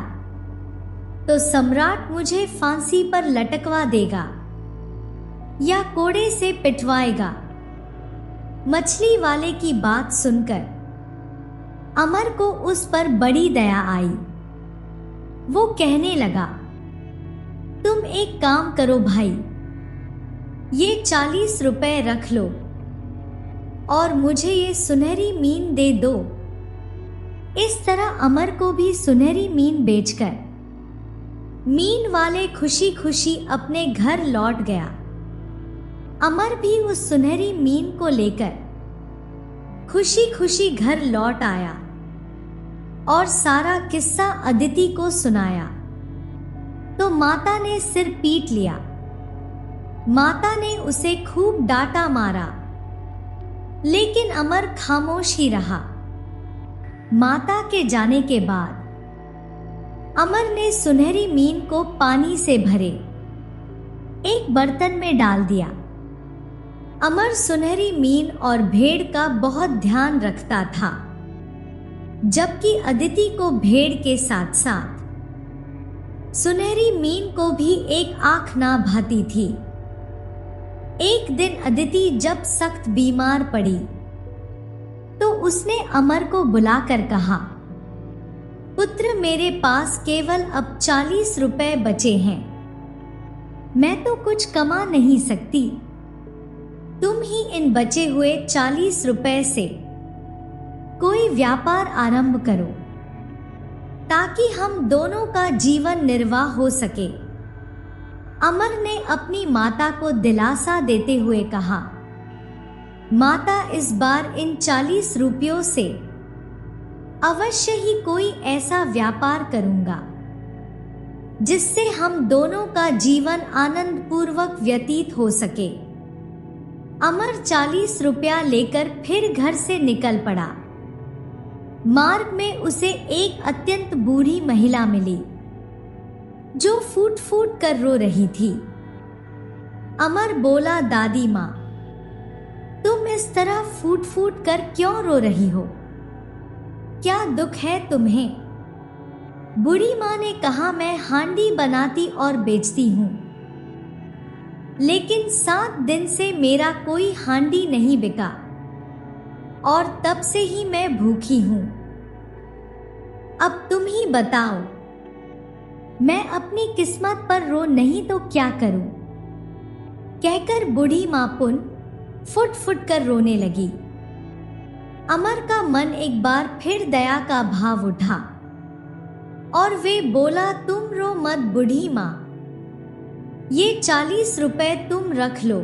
तो सम्राट मुझे फांसी पर लटकवा देगा या कोड़े से पिटवाएगा। मछली वाले की बात सुनकर अमर को उस पर बड़ी दया आई। वो कहने लगा, तुम एक काम करो भाई, ये 40 रुपए रख लो और मुझे ये सुनहरी मीन दे दो। इस तरह अमर को भी सुनहरी मीन बेचकर मीन वाले खुशी खुशी अपने घर लौट गया। अमर भी उस सुनहरी मीन को लेकर खुशी खुशी घर लौट आया और सारा किस्सा अदिति को सुनाया तो माता ने सिर पीट लिया। माता ने उसे खूब डांटा मारा, लेकिन अमर खामोश ही रहा। माता के जाने के बाद अमर ने सुनहरी मीन को पानी से भरे एक बर्तन में डाल दिया। अमर सुनहरी मीन और भेड़ का बहुत ध्यान रखता था, जबकि अदिति को भेड़ के साथ साथ सुनहरी मीन को भी एक आंख ना भाती थी। एक दिन अदिति जब सख्त बीमार पड़ी तो उसने अमर को बुलाकर कहा, पुत्र, मेरे पास केवल अब 40 रुपए बचे हैं, मैं तो कुछ कमा नहीं सकती। तुम ही इन बचे हुए 40 रुपए से कोई व्यापार आरंभ करो ताकि हम दोनों का जीवन निर्वाह हो सके। अमर ने अपनी माता को दिलासा देते हुए कहा, माता, इस बार इन 40 रुपयों से अवश्य ही कोई ऐसा व्यापार करूंगा जिससे हम दोनों का जीवन आनंद पूर्वक व्यतीत हो सके। अमर 40 रुपया लेकर फिर घर से निकल पड़ा। मार्ग में उसे एक अत्यंत बूढ़ी महिला मिली जो फूट फूट कर रो रही थी। अमर बोला, दादी माँ, तुम इस तरह फूट फूट कर क्यों रो रही हो? क्या दुख है तुम्हें? बूढ़ी माँ ने कहा, मैं हांडी बनाती और बेचती हूँ, लेकिन 7 दिन से मेरा कोई हांडी नहीं बिका और तब से ही मैं भूखी हूं। अब तुम ही बताओ, मैं अपनी किस्मत पर रो नहीं तो क्या करूं? कहकर बूढ़ी मां पुन फुट फुट कर रोने लगी। अमर का मन एक बार फिर दया का भाव उठा और वे बोला, तुम रो मत बूढ़ी मां, ये 40 रुपए तुम रख लो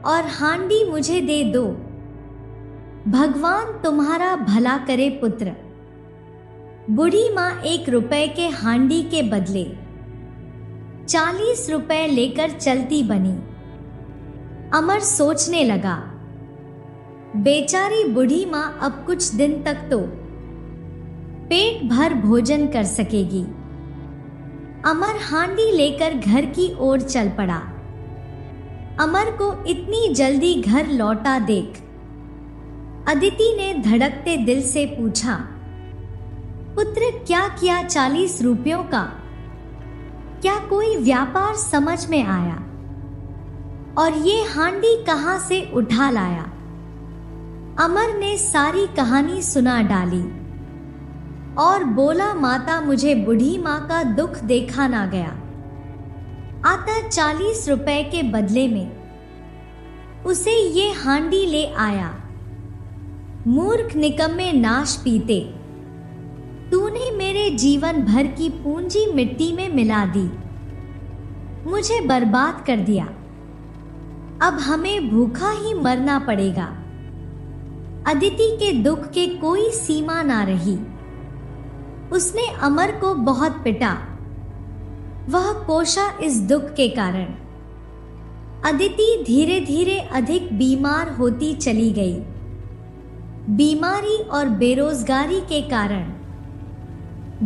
और हांडी मुझे दे दो। भगवान तुम्हारा भला करे पुत्र। बूढ़ी माँ 1 रुपए के हांडी के बदले 40 रुपए लेकर चलती बनी। अमर सोचने लगा, बेचारी बूढ़ी माँ अब कुछ दिन तक तो पेट भर भोजन कर सकेगी। अमर हांडी लेकर घर की ओर चल पड़ा। अमर को इतनी जल्दी घर लौटा देख अदिति ने धड़कते दिल से पूछा, पुत्र क्या किया 40 रुपयों का? क्या कोई व्यापार समझ में आया? और ये हांडी कहां से उठा लाया? अमर ने सारी कहानी सुना डाली और बोला, माता मुझे बूढ़ी माँ का दुख देखा ना गया। आता 40 रुपए के बदले में उसे ये हांडी ले आया। मूर्ख निकम्मे नाश पीते, तूने मेरे जीवन भर की पूंजी मिट्टी में मिला दी, मुझे बर्बाद कर दिया। अब हमें भूखा ही मरना पड़ेगा। अदिति के दुख के कोई सीमा ना रही। उसने अमर को बहुत पिटा। वह कोशा इस दुख के कारण। अदिति धीरे धीरे अधिक बीमार होती चली गई। बीमारी और बेरोजगारी के कारण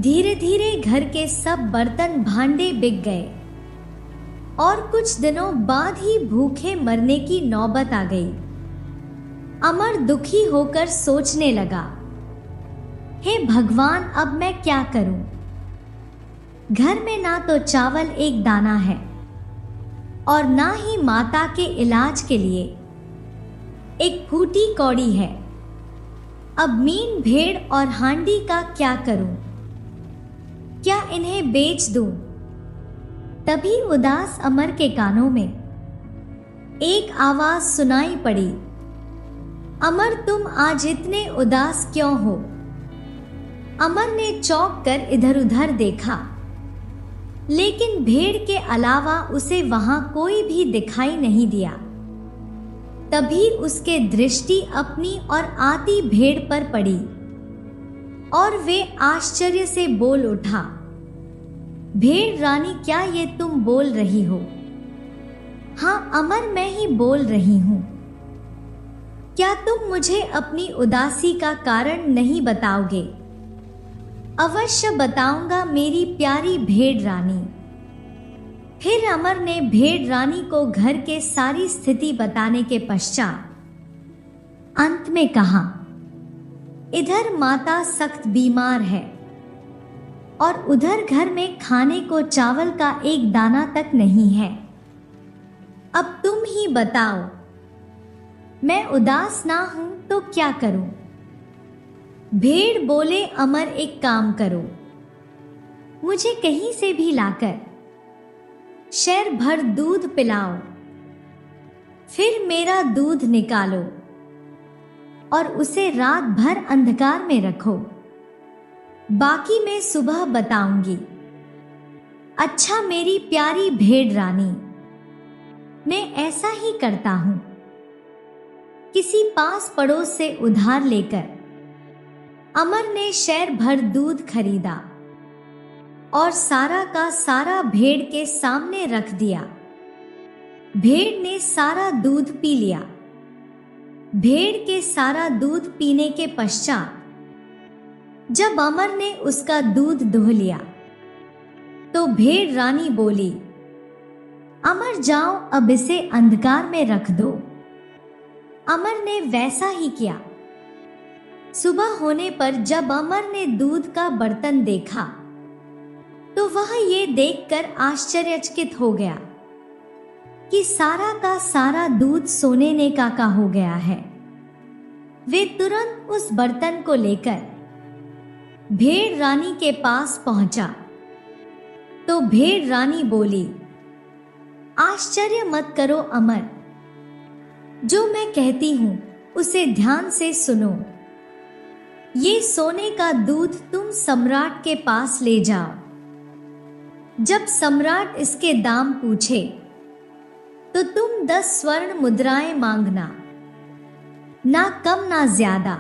धीरे धीरे घर के सब बर्तन भांडे बिक गए और कुछ दिनों बाद ही भूखे मरने की नौबत आ गई। अमर दुखी होकर सोचने लगा, हे भगवान, अब मैं क्या करूं? घर में ना तो चावल एक दाना है और ना ही माता के इलाज के लिए एक फूटी कौड़ी है। अब मीन, भेड़ और हांडी का क्या करूं? क्या इन्हें बेच दूं? तभी उदास अमर के कानों में एक आवाज सुनाई पड़ी, अमर तुम आज इतने उदास क्यों हो? अमर ने चौंक कर इधर उधर देखा, लेकिन भेड़ के अलावा उसे वहां कोई भी दिखाई नहीं दिया। तभी उसके दृष्टि अपनी और आती भेड़ पर पड़ी और वे आश्चर्य से बोल उठा, भेड़ रानी, क्या ये तुम बोल रही हो? हाँ अमर, मैं ही बोल रही हूं। क्या तुम मुझे अपनी उदासी का कारण नहीं बताओगे? अवश्य बताऊंगा मेरी प्यारी भेड़ रानी। फिर अमर ने भेड़ रानी को घर के सारी स्थिति बताने के पश्चात अंत में कहा, इधर माता सख्त बीमार है और उधर घर में खाने को चावल का एक दाना तक नहीं है। अब तुम ही बताओ, मैं उदास ना हूं तो क्या करूं? भेड़ बोले, अमर एक काम करो, मुझे कहीं से भी लाकर शहर भर दूध पिलाओ, फिर मेरा दूध निकालो और उसे रात भर अंधकार में रखो। बाकी मैं सुबह बताऊंगी। अच्छा मेरी प्यारी भेड़ रानी, मैं ऐसा ही करता हूं। किसी पास पड़ोस से उधार लेकर अमर ने शहर भर दूध खरीदा और सारा का सारा भेड़ के सामने रख दिया। भेड़ ने सारा दूध पी लिया। भेड़ के सारा दूध पीने के पश्चात जब अमर ने उसका दूध दुह लिया तो भेड़ रानी बोली, अमर जाओ, अब इसे अंधकार में रख दो। अमर ने वैसा ही किया। सुबह होने पर जब अमर ने दूध का बर्तन देखा तो वह ये देखकर आश्चर्यचकित हो गया कि सारा का सारा दूध सोने ने का हो गया है। वे तुरंत उस बर्तन को लेकर भेड़ रानी के पास पहुंचा तो भेड़ रानी बोली, आश्चर्य मत करो अमर, जो मैं कहती हूं उसे ध्यान से सुनो। ये सोने का दूध तुम सम्राट के पास ले जाओ। जब सम्राट इसके दाम पूछे तो तुम 10 स्वर्ण मुद्राएं मांगना, ना कम ना ज्यादा।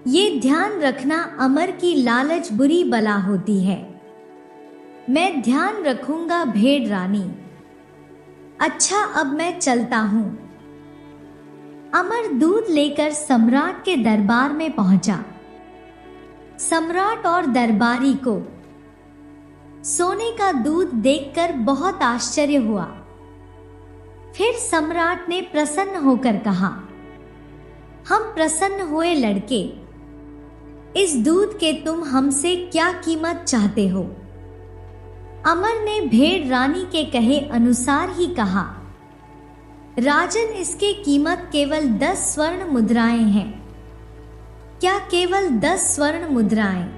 ये ध्यान रखना, अमर की लालच बुरी बला होती है। मैं ध्यान रखूंगा भेड़ रानी। अच्छा अब मैं चलता हूं। अमर दूध लेकर सम्राट के दरबार में पहुंचा। सम्राट और दरबारी को सोने का दूध देखकर बहुत आश्चर्य हुआ। फिर सम्राट ने प्रसन्न होकर कहा, हम प्रसन्न हुए लड़के, इस दूध के तुम हमसे क्या कीमत चाहते हो? अमर ने भेड़ रानी के कहे अनुसार ही कहा, राजन, इसकी कीमत केवल 10 स्वर्ण मुद्राएं हैं। क्या केवल 10 स्वर्ण मुद्राएं?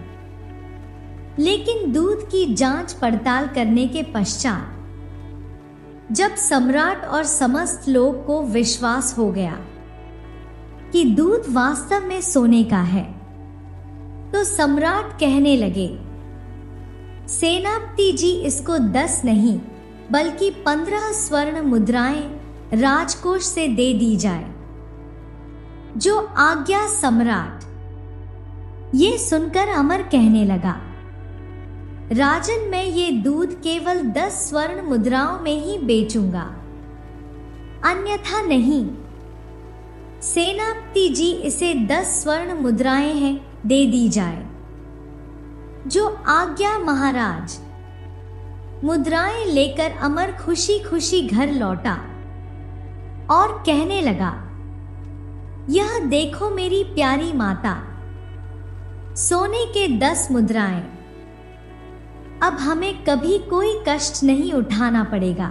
लेकिन दूध की जांच पड़ताल करने के पश्चात जब सम्राट और समस्त लोग को विश्वास हो गया कि दूध वास्तव में सोने का है, तो सम्राट कहने लगे, सेनापति जी, इसको 10 नहीं बल्कि 15 स्वर्ण मुद्राएं राजकोष से दे दी जाए। जो आज्ञा सम्राट। ये सुनकर अमर कहने लगा, राजन, मैं ये दूध केवल 10 स्वर्ण मुद्राओं में ही बेचूंगा, अन्यथा नहीं। सेनापति जी, इसे 10 स्वर्ण मुद्राएं हैं, दे दी जाए। जो आज्ञा महाराज। मुद्राएं लेकर अमर खुशी खुशी घर लौटा और कहने लगा, यह देखो मेरी प्यारी माता, सोने के 10 मुद्राएं। अब हमें कभी कोई कष्ट नहीं उठाना पड़ेगा।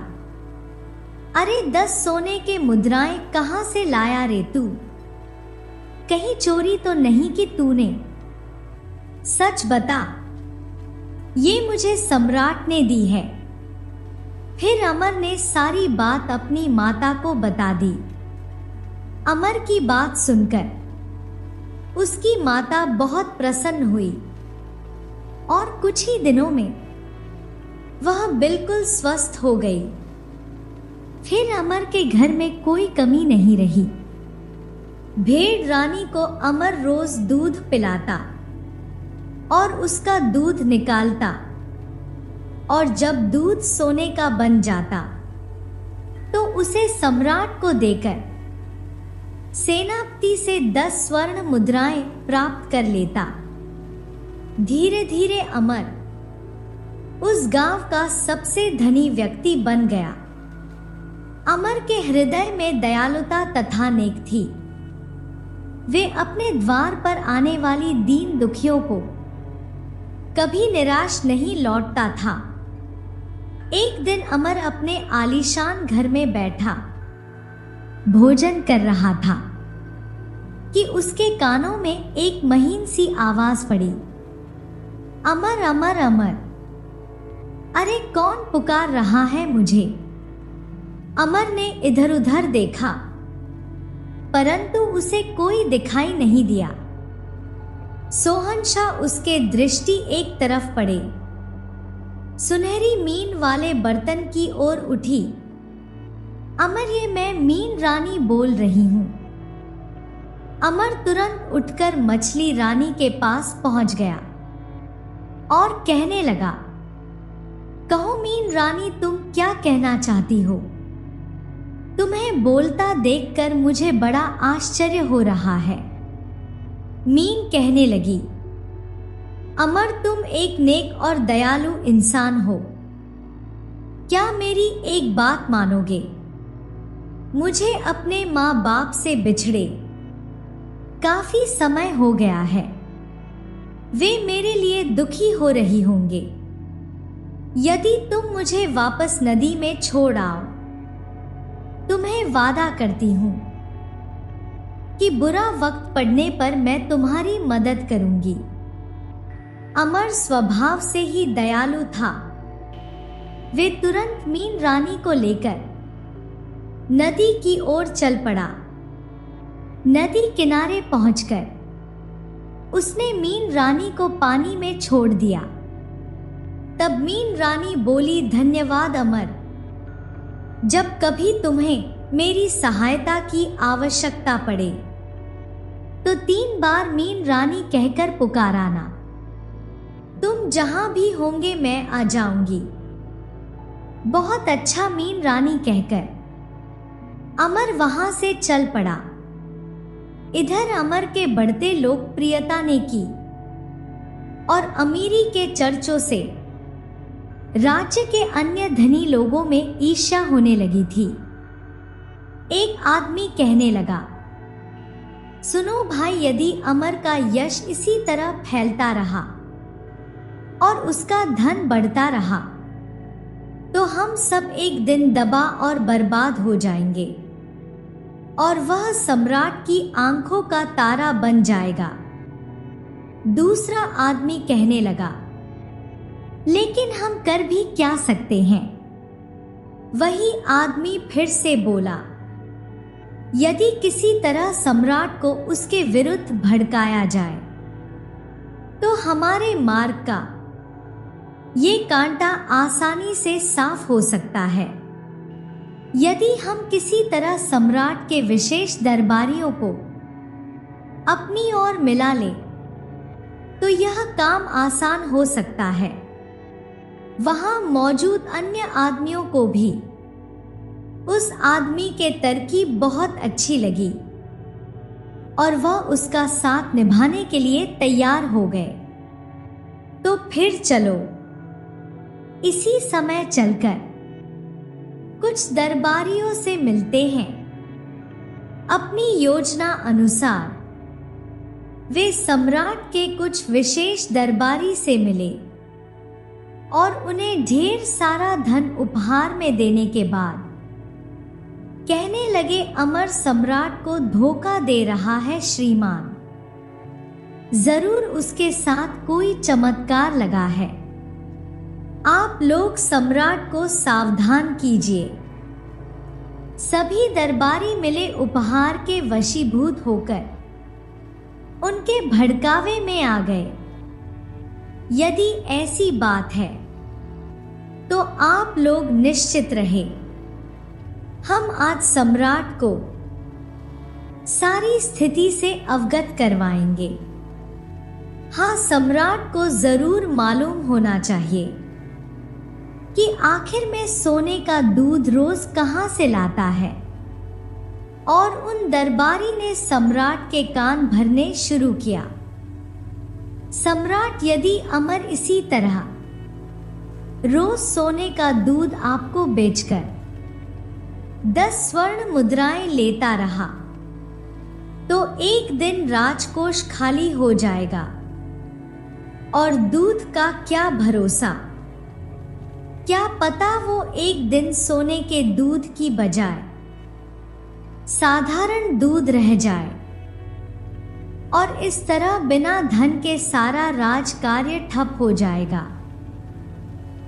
अरे 10 सोने के मुद्राएं कहां से लाया रे तू? कहीं चोरी तो नहीं की तूने? सच बता, ये मुझे सम्राट ने दी है। फिर अमर ने सारी बात अपनी माता को बता दी। अमर की बात सुनकर उसकी माता बहुत प्रसन्न हुई और कुछ ही दिनों में वह बिल्कुल स्वस्थ हो गई। फिर अमर के घर में कोई कमी नहीं रही। भेड़ रानी को अमर रोज दूध पिलाता और उसका दूध निकालता, और जब दूध सोने का बन जाता तो उसे सम्राट को देकर सेनापति से 10 स्वर्ण मुद्राएं प्राप्त कर लेता। धीरे धीरे अमर उस गांव का सबसे धनी व्यक्ति बन गया। अमर के हृदय में दयालुता तथा नेक थी। वे अपने द्वार पर आने वाली दीन दुखियों को कभी निराश नहीं लौटता था। एक दिन अमर अपने आलीशान घर में बैठा भोजन कर रहा था कि उसके कानों में एक महीन सी आवाज पड़ी, अमर अमर अमर। अरे कौन पुकार रहा है मुझे? अमर ने इधर उधर देखा, परंतु उसे कोई दिखाई नहीं दिया। सोहनशाह उसके दृष्टि एक तरफ पड़े। सुनहरी मीन वाले बर्तन की ओर उठी। अमर, ये मैं मीन रानी बोल रही हूं। अमर तुरंत उठकर मछली रानी के पास पहुंच गया और कहने लगा, कहो मीन रानी, तुम क्या कहना चाहती हो? तुम्हें बोलता देखकर मुझे बड़ा आश्चर्य हो रहा है। मीन कहने लगी, अमर, तुम एक नेक और दयालु इंसान हो। क्या मेरी एक बात मानोगे? मुझे अपने माँ बाप से बिछड़े काफी समय हो गया है। वे मेरे लिए दुखी हो रही होंगे। यदि तुम मुझे वापस नदी में छोड़ आओ, तुम्हें वादा करती हूं कि बुरा वक्त पड़ने पर मैं तुम्हारी मदद करूंगी। अमर स्वभाव से ही दयालु था। वे तुरंत मीन रानी को लेकर नदी की ओर चल पड़ा। नदी किनारे पहुंचकर उसने मीन रानी को पानी में छोड़ दिया। तब मीन रानी बोली, धन्यवाद अमर। जब कभी तुम्हें मेरी सहायता की आवश्यकता पड़े तो 3 बार मीन रानी कहकर पुकाराना। तुम जहां भी होंगे मैं आ जाऊंगी। बहुत अच्छा, मीन रानी कहकर अमर वहां से चल पड़ा। इधर अमर के बढ़ते लोकप्रियता ने की और अमीरी के चर्चों से राज्य के अन्य धनी लोगों में ईर्ष्या होने लगी थी। एक आदमी कहने लगा, सुनो भाई, यदि अमर का यश इसी तरह फैलता रहा और उसका धन बढ़ता रहा तो हम सब एक दिन दबा और बर्बाद हो जाएंगे और वह सम्राट की आंखों का तारा बन जाएगा। दूसरा आदमी कहने लगा, लेकिन हम कर भी क्या सकते हैं? वही आदमी फिर से बोला, यदि किसी तरह सम्राट को उसके विरुद्ध भड़काया जाए तो हमारे मार्ग का ये कांटा आसानी से साफ हो सकता है। यदि हम किसी तरह सम्राट के विशेष दरबारियों को अपनी ओर मिला ले तो यह काम आसान हो सकता है। वहां मौजूद अन्य आदमियों को भी उस आदमी के तरकीब बहुत अच्छी लगी और वह उसका साथ निभाने के लिए तैयार हो गए। तो फिर चलो, इसी समय चलकर कुछ दरबारियों से मिलते हैं। अपनी योजना अनुसार वे सम्राट के कुछ विशेष दरबारी से मिले और उन्हें ढेर सारा धन उपहार में देने के बाद कहने लगे, अमर सम्राट को धोखा दे रहा है श्रीमान। जरूर उसके साथ कोई चमत्कार लगा है। आप लोग सम्राट को सावधान कीजिए। सभी दरबारी मिले उपहार के वशीभूत होकर उनके भड़कावे में आ गए। यदि ऐसी बात है तो आप लोग निश्चित रहे, हम आज सम्राट को सारी स्थिति से अवगत करवाएंगे। हाँ, सम्राट को जरूर मालूम होना चाहिए कि आखिर में सोने का दूध रोज कहां से लाता है। और उन दरबारी ने सम्राट के कान भरने शुरू किया। सम्राट, यदि अमर इसी तरह रोज सोने का दूध आपको बेचकर 10 स्वर्ण मुद्राएं लेता रहा तो एक दिन राजकोष खाली हो जाएगा। और दूध का क्या भरोसा, क्या पता वो एक दिन सोने के दूध की बजाय साधारण दूध रह जाए और इस तरह बिना धन के सारा राजकार्य ठप हो जाएगा।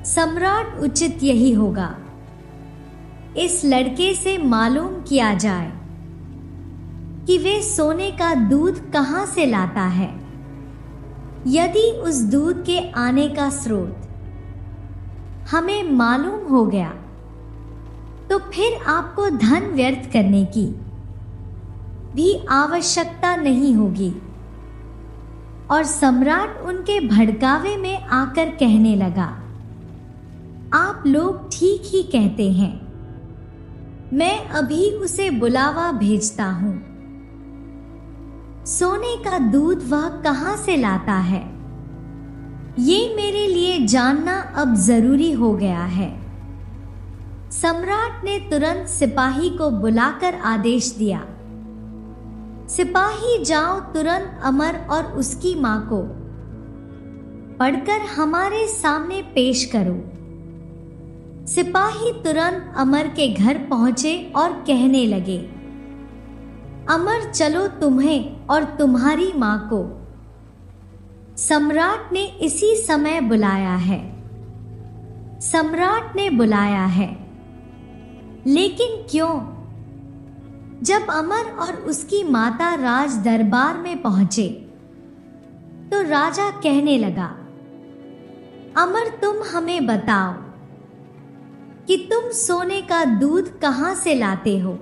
सम्राट, उचित यही होगा इस लड़के से मालूम किया जाए कि वे सोने का दूध कहां से लाता है। यदि उस दूध के आने का स्रोत हमें मालूम हो गया तो फिर आपको धन व्यर्थ करने की भी आवश्यकता नहीं होगी। और सम्राट उनके भड़कावे में आकर कहने लगा, आप लोग ठीक ही कहते हैं, मैं अभी उसे बुलावा भेजता हूं। सोने का दूध वह कहां से लाता है, ये मेरे लिए जानना अब जरूरी हो गया है। सम्राट ने तुरंत सिपाही को बुलाकर आदेश दिया, सिपाही जाओ, तुरंत अमर और उसकी मां को पढ़कर हमारे सामने पेश करो। सिपाही तुरंत अमर के घर पहुंचे और कहने लगे, अमर, चलो, तुम्हें और तुम्हारी मां को सम्राट ने इसी समय बुलाया है। सम्राट ने बुलाया है, लेकिन क्यों? जब अमर और उसकी माता राज दरबार में पहुंचे तो राजा कहने लगा, अमर, तुम हमें बताओ कि तुम सोने का दूध कहां से लाते हो।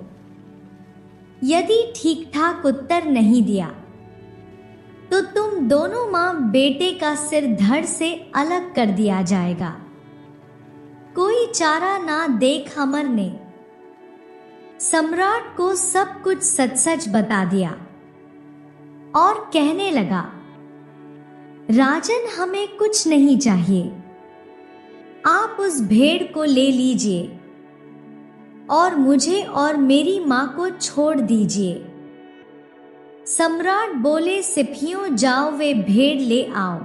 यदि ठीक ठाक उत्तर नहीं दिया तो तुम दोनों मां बेटे का सिर धड़ से अलग कर दिया जाएगा। कोई चारा ना देख अमर ने सम्राट को सब कुछ सच सच बता दिया और कहने लगा, राजन, हमें कुछ नहीं चाहिए। आप उस भेड़ को ले लीजिए और मुझे और मेरी माँ को छोड़ दीजिए। सम्राट बोले, सिपाहियों जाओ, वे भेड़ ले आओ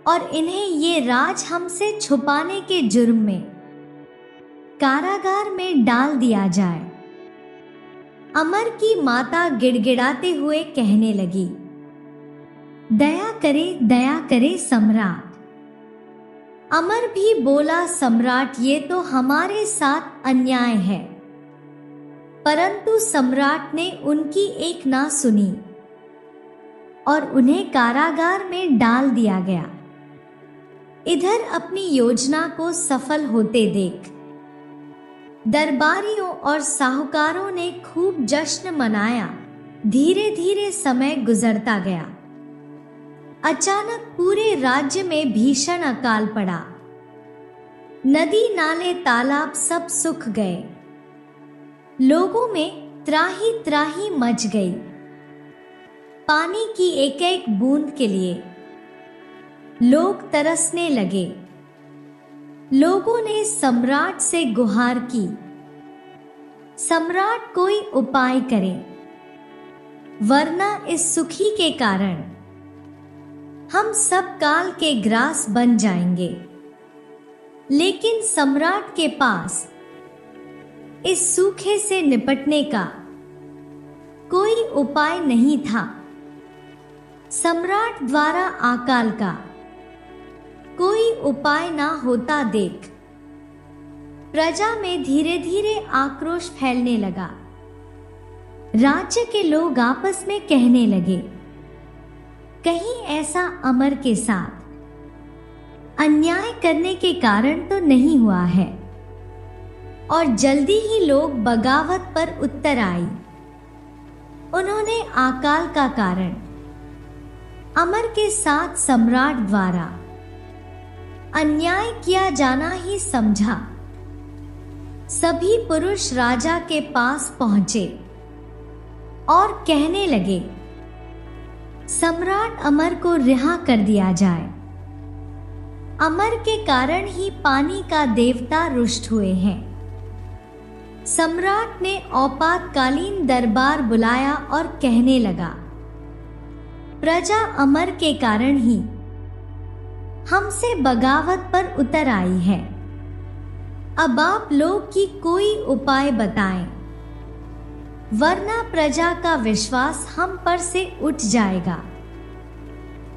और इन्हें ये राज हमसे छुपाने के जुर्म में कारागार में डाल दिया जाए। अमर की माता गिड़गिड़ाते हुए कहने लगी, दया करे सम्राट। अमर भी बोला, सम्राट, ये तो हमारे साथ अन्याय है। परंतु सम्राट ने उनकी एक ना सुनी और उन्हें कारागार में डाल दिया गया। इधर अपनी योजना को सफल होते देख दरबारियों और साहूकारों ने खूब जश्न मनाया। धीरे धीरे समय गुजरता गया। अचानक पूरे राज्य में भीषण अकाल पड़ा। नदी नाले तालाब सब सूख गए। लोगों में त्राही त्राही मच गई। पानी की एक एक बूंद के लिए लोग तरसने लगे। लोगों ने सम्राट से गुहार की, सम्राट कोई उपाय करे, वरना इस सुखी के कारण हम सब काल के ग्रास बन जाएंगे। लेकिन सम्राट के पास इस सूखे से निपटने का कोई उपाय नहीं था। सम्राट द्वारा अकाल का कोई उपाय ना होता देख प्रजा में धीरे धीरे आक्रोश फैलने लगा। राज्य के लोग आपस में कहने लगे, कहीं ऐसा अमर के साथ अन्याय करने के कारण तो नहीं हुआ है। और जल्दी ही लोग बगावत पर उतर आई। उन्होंने अकाल का कारण अमर के साथ सम्राट द्वारा अन्याय किया जाना ही समझा। सभी पुरुष राजा के पास पहुंचे और कहने लगे, सम्राट अमर को रिहा कर दिया जाए। अमर के कारण ही पानी का देवता रुष्ट हुए हैं। सम्राट ने औपातकालीन दरबार बुलाया और कहने लगा, प्रजा अमर के कारण ही हमसे बगावत पर उतर आई है। अब आप लोग की कोई उपाय बताएं, वरना प्रजा का विश्वास हम पर से उठ जाएगा।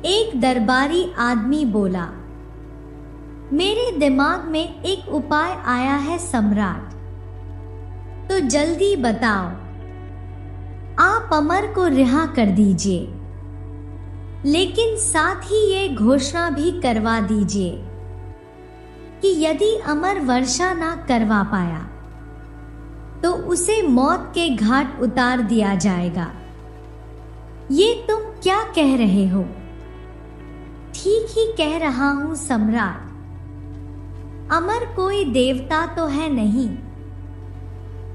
एक दरबारी आदमी बोला, मेरे दिमाग में एक उपाय आया है सम्राट, तो जल्दी बताओ। आप अमर को रिहा कर दीजिए, लेकिन साथ ही ये घोषणा भी करवा दीजिए कि यदि अमर वर्षा ना करवा पाया तो उसे मौत के घाट उतार दिया जाएगा। ये तुम क्या कह रहे हो? ठीक ही कह रहा हूं सम्राट। अमर कोई देवता तो है नहीं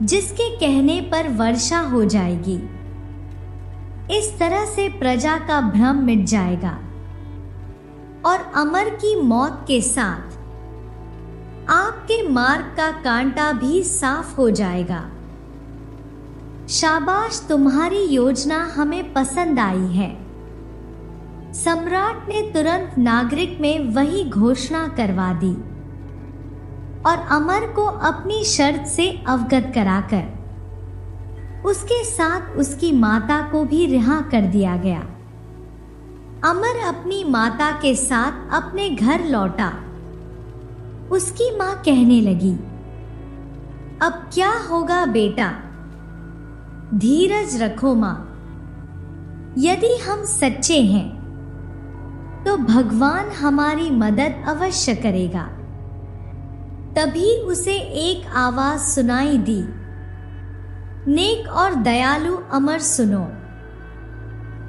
जिसके कहने पर वर्षा हो जाएगी। इस तरह से प्रजा का भ्रम मिट जाएगा और अमर की मौत के साथ आपके मार्ग का कांटा भी साफ हो जाएगा। शाबाश, तुम्हारी योजना हमें पसंद आई है। सम्राट ने तुरंत नागरिक में वही घोषणा करवा दी और अमर को अपनी शर्त से अवगत कराकर उसके साथ उसकी माता को भी रिहा कर दिया गया। अमर अपनी माता के साथ अपने घर लौटा। उसकी माँ कहने लगी, अब क्या होगा बेटा? धीरज रखो माँ। यदि हम सच्चे हैं तो भगवान हमारी मदद अवश्य करेगा। तभी उसे एक आवाज सुनाई दी, नेक और दयालु अमर सुनो।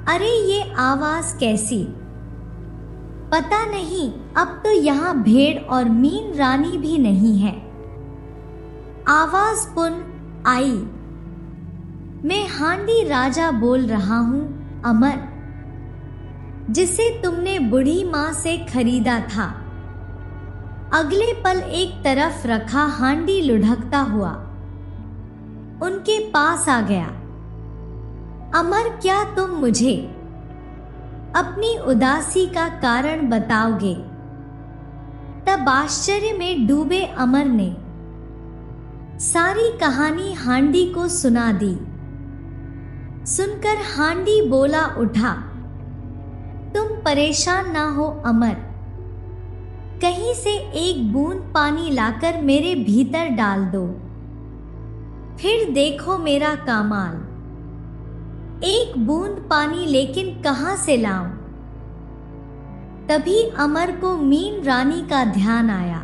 अरे ये आवाज कैसी? पता नहीं, अब तो यहाँ भेड़ और मीन रानी भी नहीं है। आवाज पुनः आई, मैं हांडी राजा बोल रहा हूँ अमर। जिसे तुमने बूढ़ी माँ से खरीदा था। अगले पल एक तरफ रखा हांडी लुढ़कता हुआ उनके पास आ गया। अमर, क्या तुम मुझे अपनी उदासी का कारण बताओगे? तब आश्चर्य में डूबे अमर ने सारी कहानी हांडी को सुना दी। सुनकर हांडी बोला उठा, तुम परेशान ना हो अमर, कहीं से एक बूंद पानी लाकर मेरे भीतर डाल दो, फिर देखो मेरा कमाल। एक बूंद पानी लेकिन कहां से लाऊं? तभी अमर को मीन रानी का ध्यान आया।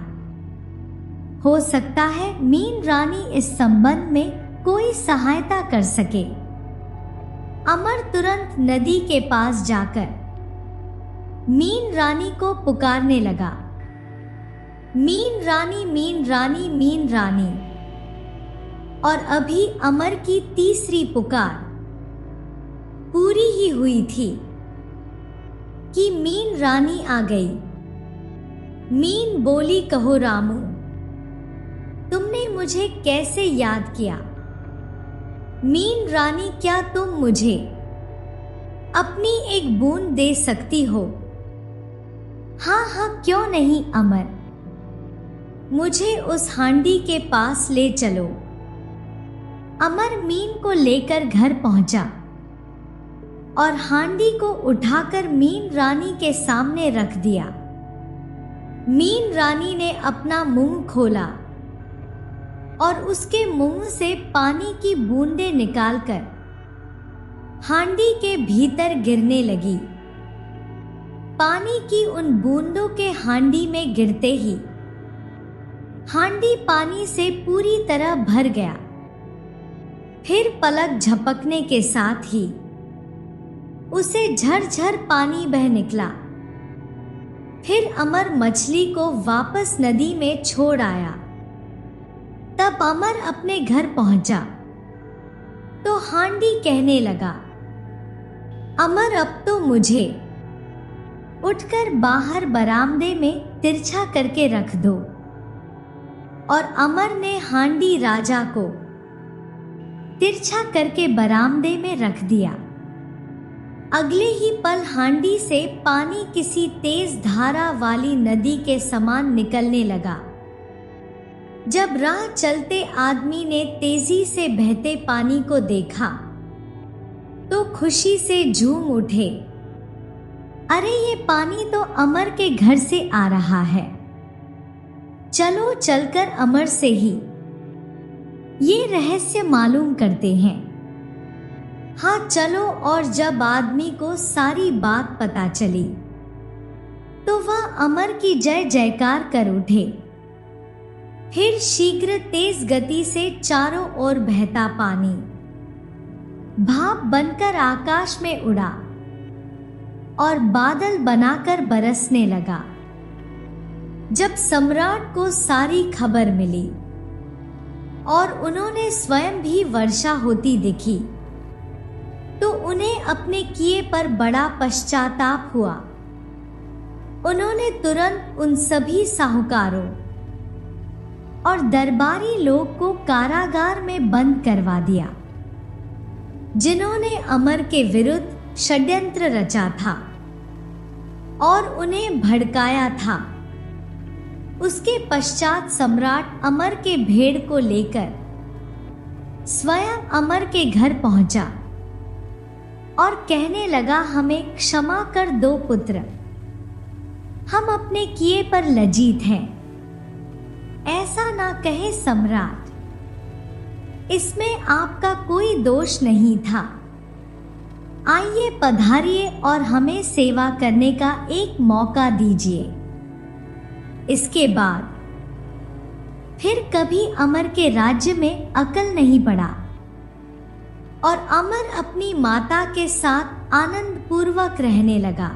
हो सकता है मीन रानी इस संबंध में कोई सहायता कर सके। अमर तुरंत नदी के पास जाकर मीन रानी को पुकारने लगा, मीन रानी, मीन रानी, मीन रानी। और अभी अमर की तीसरी पुकार पूरी ही हुई थी कि मीन रानी आ गई। मीन बोली, कहो रामू, तुमने मुझे कैसे याद किया? मीन रानी, क्या तुम मुझे अपनी एक बूंद दे सकती हो? हाँ हाँ, क्यों नहीं अमर, मुझे उस हांडी के पास ले चलो। अमर मीन को लेकर घर पहुंचा और हांडी को उठाकर मीन रानी के सामने रख दिया। मीन रानी ने अपना मुंह खोला और उसके मुंह से पानी की बूंदें निकालकर हांडी के भीतर गिरने लगी। पानी की उन बूंदों के हांडी में गिरते ही हांडी पानी से पूरी तरह भर गया। फिर पलक झपकने के साथ ही उसे झरझर पानी बह निकला। फिर अमर मछली को वापस नदी में छोड़ आया। तब अमर अपने घर पहुंचा तो हांडी कहने लगा, अमर, अब तो मुझे उठकर बाहर बरामदे में तिरछा करके रख दो। और अमर ने हांडी राजा को तिरछा करके बरामदे में रख दिया। अगले ही पल हांडी से पानी किसी तेज धारा वाली नदी के समान निकलने लगा। जब राह चलते आदमी ने तेजी से बहते पानी को देखा तो खुशी से झूम उठे, अरे ये पानी तो अमर के घर से आ रहा है, चलो चलकर अमर से ही ये रहस्य मालूम करते हैं। हाँ चलो। और जब आदमी को सारी बात पता चली तो वह अमर की जय जयकार कर उठे। फिर शीघ्र तेज गति से चारों ओर बहता पानी भाप बनकर आकाश में उड़ा और बादल बनाकर बरसने लगा। जब सम्राट को सारी खबर मिली और उन्होंने स्वयं भी वर्षा होती देखी तो उन्हें अपने किए पर बड़ा पश्चाताप हुआ। उन्होंने तुरंत उन सभी साहूकारों और दरबारी लोग को कारागार में बंद करवा दिया जिन्होंने अमर के विरुद्ध षड्यंत्र रचा था और उन्हें भड़काया था। उसके पश्चात सम्राट अमर के भेड़ को लेकर स्वयं अमर के घर पहुंचा और कहने लगा, हमें क्षमा कर दो पुत्र, हम अपने किए पर लज्जित हैं। ऐसा ना कहे सम्राट, इसमें आपका कोई दोष नहीं था। आइए पधारिए और हमें सेवा करने का एक मौका दीजिए। इसके बाद फिर कभी अमर के राज्य में अकल नहीं पड़ा और अमर अपनी माता के साथ आनंद पूर्वक रहने लगा।